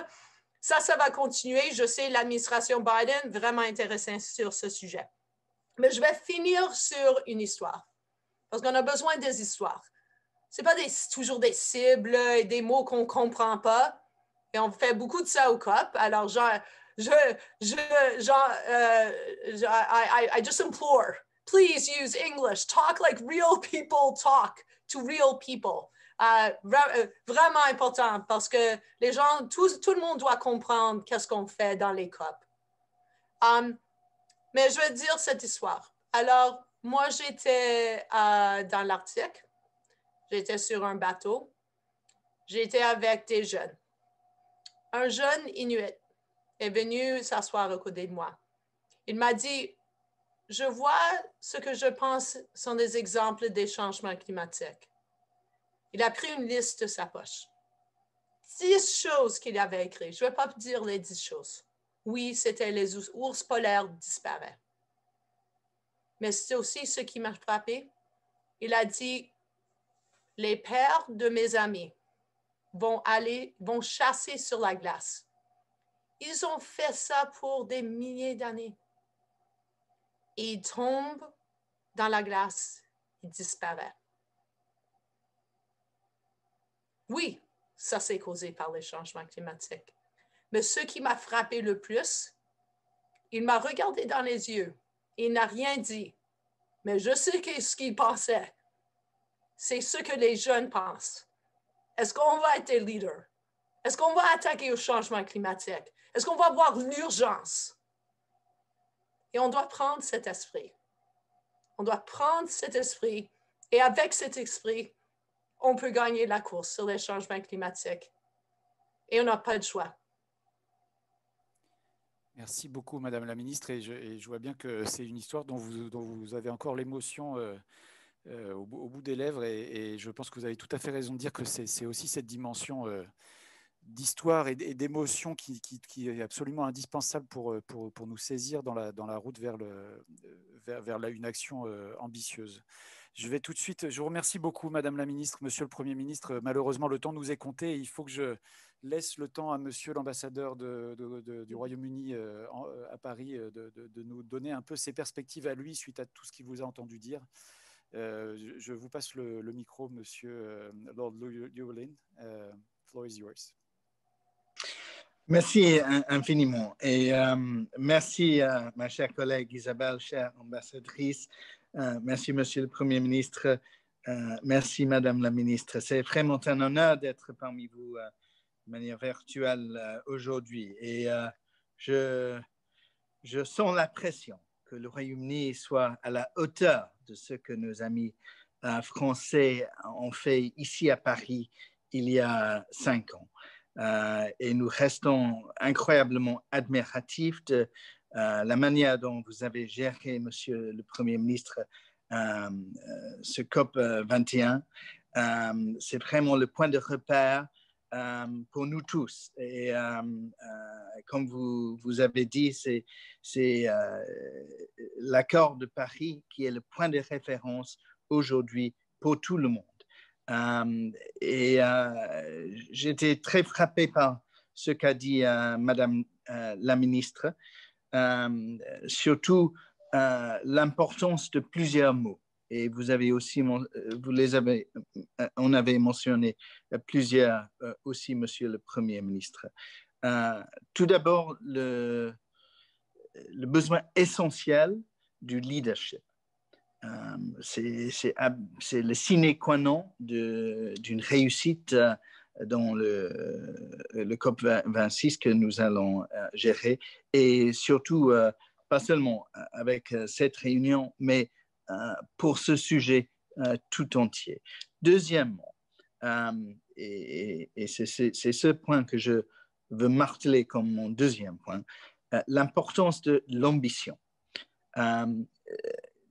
Ça va continuer. Je sais l'administration Biden vraiment intéressée sur ce sujet. Mais je vais finir sur une histoire, parce qu'on a besoin des histoires. Ce n'est pas toujours des cibles et des mots qu'on ne comprend pas. Et on fait beaucoup de ça au COP. Alors, I just implore, please use English. Talk like real people talk to real people. Vraiment important parce que les gens, tout le monde doit comprendre qu'est-ce qu'on fait dans les COP. Mais je vais dire cette histoire. Alors, moi, j'étais dans l'Arctique. J'étais sur un bateau. J'étais avec des jeunes. Un jeune Inuit est venu s'asseoir à côté de moi. Il m'a dit, je vois ce que je pense sont des exemples des changements climatiques. Il a pris une liste de sa poche. 10 choses qu'il avait écrites. Je ne vais pas dire les 10 choses. Oui, c'était les ours polaires disparaissent. Mais c'est aussi ce qui m'a frappé. Il a dit, les pères de mes amis vont chasser sur la glace. Ils ont fait ça pour des milliers d'années. Et ils tombent dans la glace, ils disparaissent. Oui, ça c'est causé par les changements climatiques. Mais ce qui m'a frappé le plus, il m'a regardé dans les yeux et il n'a rien dit. Mais je sais ce qu'il pensait. C'est ce que les jeunes pensent. Est-ce qu'on va être des leaders? Est-ce qu'on va attaquer au changement climatique? Est-ce qu'on va voir l'urgence? Et on doit prendre cet esprit. On doit prendre cet esprit et avec cet esprit, on peut gagner la course sur les changements climatiques. Et on n'a pas de choix. Merci beaucoup, Madame la Ministre. Et je vois bien que c'est une histoire dont vous avez encore l'émotion au bout des lèvres. Et je pense que vous avez tout à fait raison de dire que c'est aussi cette dimension d'histoire et d'émotion qui est absolument indispensable pour nous saisir dans la route vers une action ambitieuse. Je vais tout de suite, je vous remercie beaucoup, Madame la Ministre, Monsieur le Premier ministre. Malheureusement, le temps nous est compté et il faut que je laisse le temps à Monsieur l'ambassadeur du Royaume-Uni à Paris de nous donner un peu ses perspectives à lui suite à tout ce qu'il vous a entendu dire. Je vous passe le micro, Monsieur Lord Llewellyn. Floor is yours. Merci infiniment et merci ma chère collègue Isabelle, chère ambassadrice. Merci, Monsieur le Premier ministre. Merci, Madame la ministre. C'est vraiment un honneur d'être parmi vous de manière virtuelle aujourd'hui. Et je sens la pression que le Royaume-Uni soit à la hauteur de ce que nos amis français ont fait ici à Paris il y a 5 ans. Et nous restons incroyablement admiratifs de la manière dont vous avez géré, Monsieur le Premier ministre, ce COP 21. C'est vraiment le point de repère pour nous tous. Et comme vous avez dit, c'est l'accord de Paris qui est le point de référence aujourd'hui pour tout le monde. J'étais très frappé par ce qu'a dit Madame la ministre, surtout l'importance de plusieurs mots. Et vous avez aussi, on avait mentionné plusieurs aussi, Monsieur le Premier ministre. Tout d'abord, le besoin essentiel du leadership. C'est le sine qua non d'une réussite dans le COP26 que nous allons gérer, et surtout, pas seulement avec cette réunion, mais pour ce sujet tout entier. Deuxièmement, et c'est ce point que je veux marteler comme mon deuxième point, l'importance de l'ambition.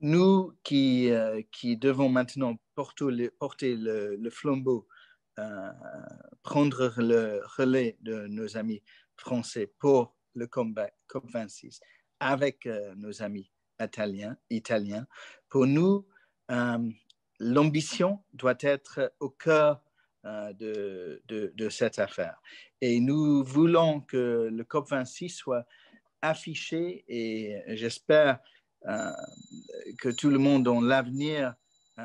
Nous qui devons maintenant porter le flambeau, prendre le relais de nos amis français pour le COP26 avec nos amis italiens, pour nous, l'ambition doit être au cœur de cette affaire. Et nous voulons que le COP26 soit affiché, et j'espère que tout le monde dans l'avenir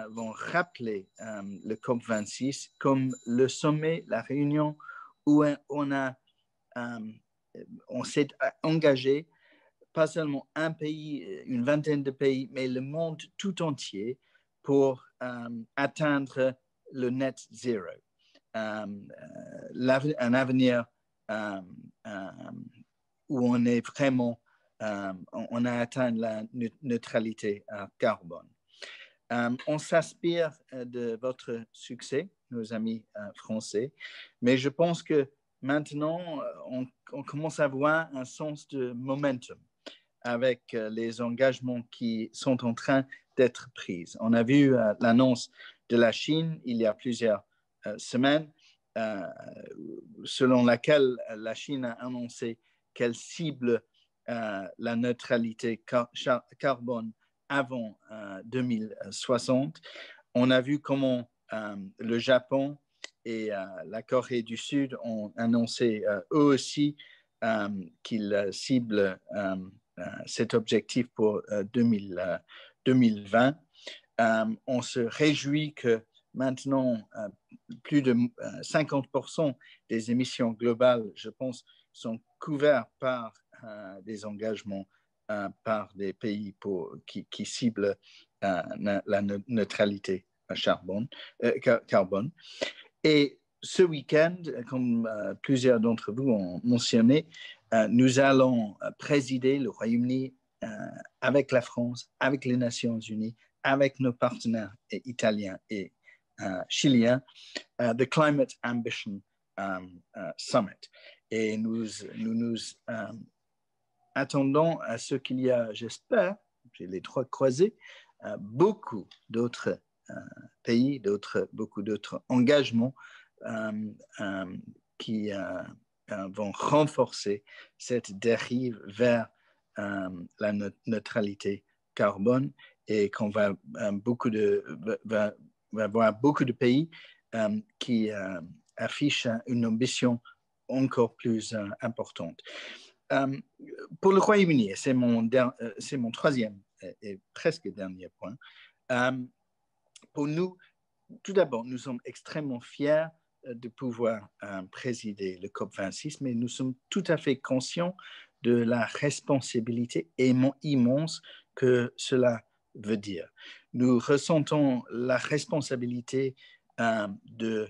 vont rappeler le COP26 comme le sommet, la réunion où on s'est engagé, pas seulement un pays, une vingtaine de pays, mais le monde tout entier pour atteindre le net zero. Un avenir où on est vraiment, on a atteint la neutralité carbone. On s'inspire de votre succès, nos amis français, mais je pense que maintenant, on commence à voir un sens de momentum avec les engagements qui sont en train d'être pris. On a vu l'annonce de la Chine il y a plusieurs semaines, selon laquelle la Chine a annoncé qu'elle cible la neutralité carbone avant 2060. On a vu comment le Japon et la Corée du Sud ont annoncé eux aussi qu'ils ciblent cet objectif pour 2020. On se réjouit que maintenant, plus de 50% des émissions globales, je pense, sont couvertes par des engagements par des pays qui ciblent la neutralité carbone. Et ce week-end, comme plusieurs d'entre vous ont mentionné, nous allons présider le Royaume-Uni avec la France, avec les Nations Unies, avec nos partenaires italiens et chiliens, the Climate Ambition Summit. Et nous attendons à ce qu'il y a, j'espère, j'ai les trois croisés, beaucoup d'autres pays, beaucoup d'autres engagements qui vont renforcer cette dérive vers la neutralité carbone, et qu'on va voir beaucoup de pays qui affichent une ambition encore plus importante. Pour le Royaume-Uni, c'est mon troisième et presque dernier point. Pour nous, tout d'abord, nous sommes extrêmement fiers de pouvoir présider le COP26, mais nous sommes tout à fait conscients de la responsabilité immense que cela veut dire. Nous ressentons la responsabilité de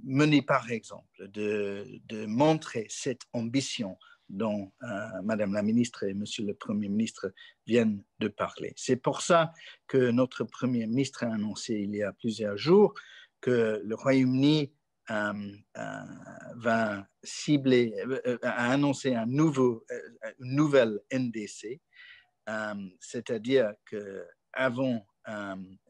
mener, par exemple, de montrer cette ambition dont Madame la ministre et Monsieur le Premier ministre viennent de parler. C'est pour ça que notre Premier ministre a annoncé il y a plusieurs jours que le Royaume-Uni va cibler, a annoncé une nouvelle NDC, c'est-à-dire qu'avant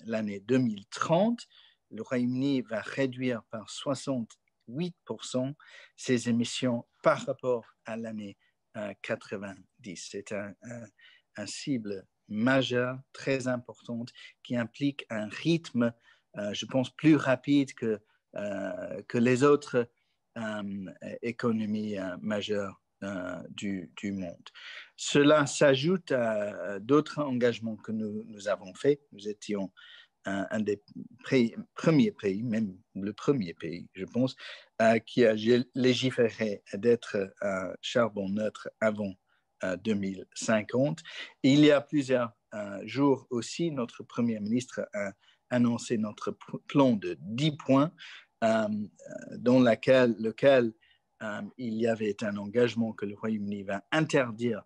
l'année 2030, le Royaume-Uni va réduire par 68% ses émissions par rapport à l'année 90. C'est un cible majeure, très importante, qui implique un rythme, je pense, plus rapide que les autres économies majeures du monde. Cela s'ajoute à d'autres engagements que nous avons faits. Nous étions un des premiers pays, même le premier pays, je pense, qui a légiféré d'être charbon neutre avant 2050. Et il y a plusieurs jours aussi, notre Premier ministre a annoncé notre plan de 10 points dans lequel il y avait un engagement que le Royaume-Uni va interdire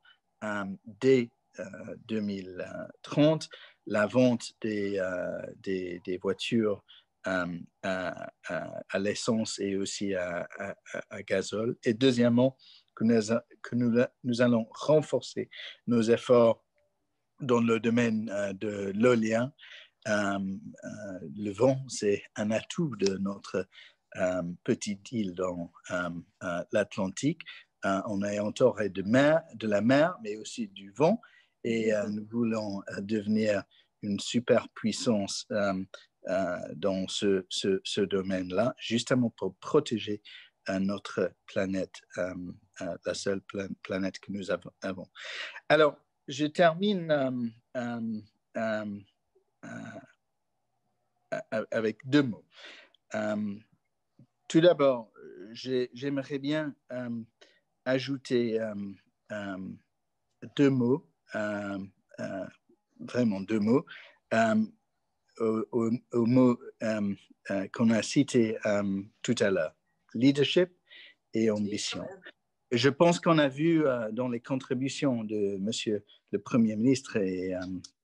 dès 2030 la vente des voitures à l'essence et aussi à gazole. Et deuxièmement, que nous allons renforcer nos efforts dans le domaine de l'éolien. Le vent, c'est un atout de notre petite île dans l'Atlantique. On a entouré de la mer, mais aussi du vent. Et nous voulons devenir une superpuissance dans ce domaine-là, justement pour protéger notre planète, la seule planète que nous avons. Alors, je termine avec 2 mots. Tout d'abord, j'aimerais bien ajouter 2 mots, vraiment 2 mots, au mot qu'on a cité tout à l'heure, leadership et ambition. Je pense qu'on a vu dans les contributions de Monsieur le Premier ministre et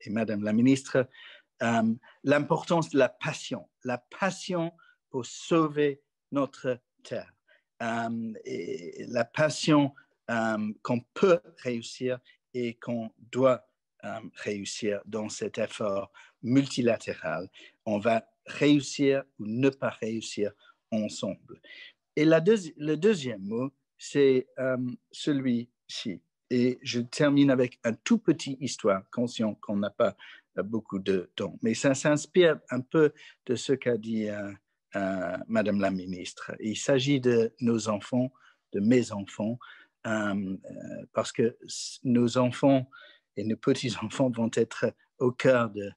Madame la ministre l'importance de la passion pour sauver notre terre, et la passion qu'on peut réussir et qu'on doit réussir dans cet effort multilatéral. On va réussir ou ne pas réussir ensemble. Et le deuxième mot, c'est celui-ci. Et je termine avec un tout petit histoire, conscient qu'on n'a pas beaucoup de temps. Mais ça s'inspire un peu de ce qu'a dit Madame la ministre. Il s'agit de nos enfants, de mes enfants, parce que nos enfants et nos petits-enfants vont être au cœur de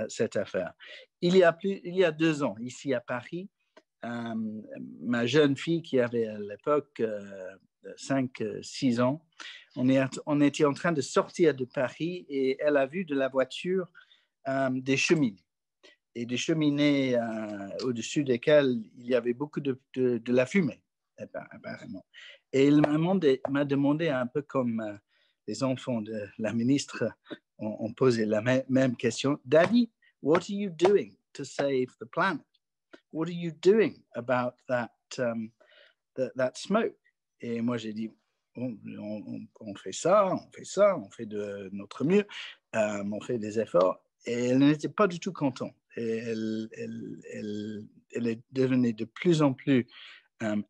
cette affaire. Il y a 2 ans, ici à Paris, ma jeune fille qui avait à l'époque 5-6 ans, on était en train de sortir de Paris et elle a vu de la voiture des cheminées. Et des cheminées au-dessus desquelles il y avait beaucoup de la fumée, apparemment. Et il m'a demandé un peu comme les enfants de la ministre ont posé la même question. Daddy, what are you doing to save the planet? What are you doing about that smoke? Et moi, j'ai dit, on fait ça, on fait de notre mieux, on fait des efforts. Et elle n'était pas du tout contente. Et elle est devenue de plus en plus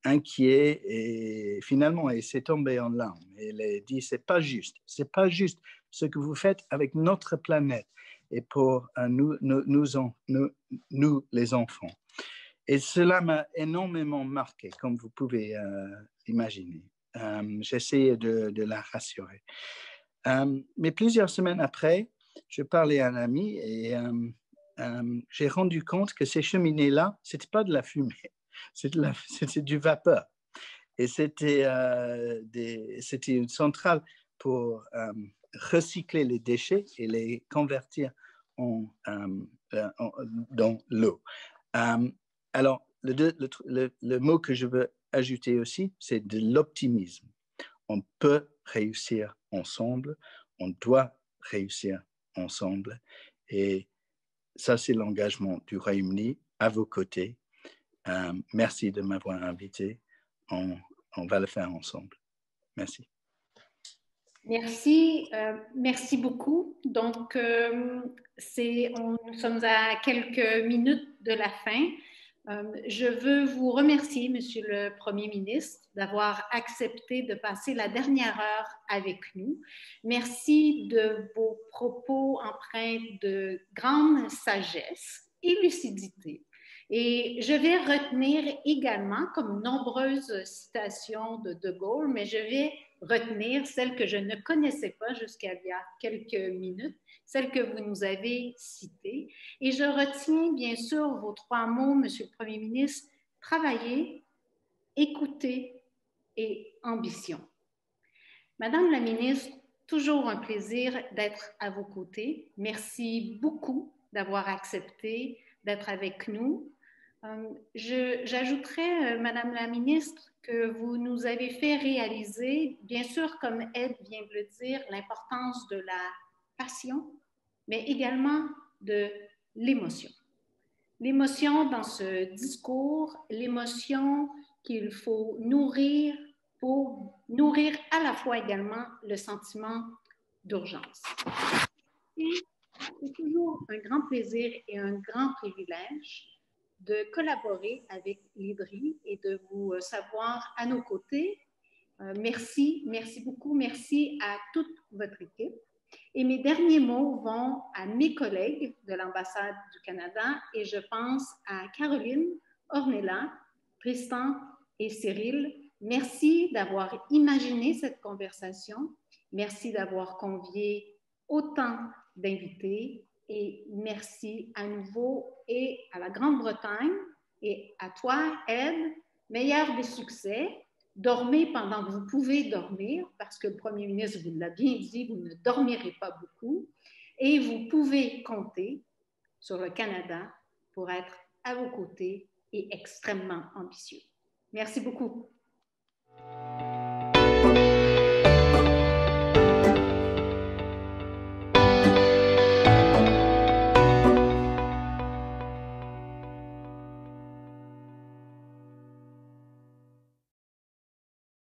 inquiète et finalement, elle s'est tombée en larmes. Elle a dit, c'est pas juste ce que vous faites avec notre planète et pour nous les enfants. Et cela m'a énormément marqué, comme vous pouvez l'imaginer. J'essayais de la rassurer. Mais plusieurs semaines après, je parlais à un ami et j'ai rendu compte que ces cheminées-là, ce n'était pas de la fumée, c'était du vapeur. Et c'était une centrale pour recycler les déchets et les convertir dans l'eau. Alors, le mot que je veux ajouter aussi, c'est de l'optimisme. On peut réussir ensemble, on doit réussir ensemble. Et ça, c'est l'engagement du Royaume-Uni à vos côtés. Merci de m'avoir invité. On va le faire ensemble. Merci. Merci beaucoup. Donc, nous sommes à quelques minutes de la fin. Je veux vous remercier, Monsieur le Premier ministre, d'avoir accepté de passer la dernière heure avec nous. Merci de vos propos empreints de grande sagesse et lucidité Et je vais retenir également, comme nombreuses citations de De Gaulle, mais je vais retenir celle que je ne connaissais pas jusqu'à il y a quelques minutes, celle que vous nous avez citée. Et je retiens bien sûr vos 3 mots, Monsieur le Premier ministre, travailler, écouter et ambition. Madame la ministre, toujours un plaisir d'être à vos côtés. Merci beaucoup d'avoir accepté d'être avec nous. J'ajouterais, Madame la ministre, que vous nous avez fait réaliser, bien sûr, comme Ed vient de le dire, l'importance de la passion, mais également de l'émotion. L'émotion dans ce discours, l'émotion qu'il faut nourrir pour nourrir à la fois également le sentiment d'urgence. C'est toujours un grand plaisir et un grand privilège de collaborer avec l'IDRI et de vous savoir à nos côtés. Merci beaucoup. Merci à toute votre équipe. Et mes derniers mots vont à mes collègues de l'ambassade du Canada et je pense à Caroline, Ornella, Tristan et Cyril. Merci d'avoir imaginé cette conversation. Merci d'avoir convié autant d'invités et merci à nouveau et à la Grande-Bretagne et à toi, Ed, meilleur des succès. Dormez pendant que vous pouvez dormir parce que le Premier ministre vous l'a bien dit, vous ne dormirez pas beaucoup et vous pouvez compter sur le Canada pour être à vos côtés et extrêmement ambitieux. Merci beaucoup.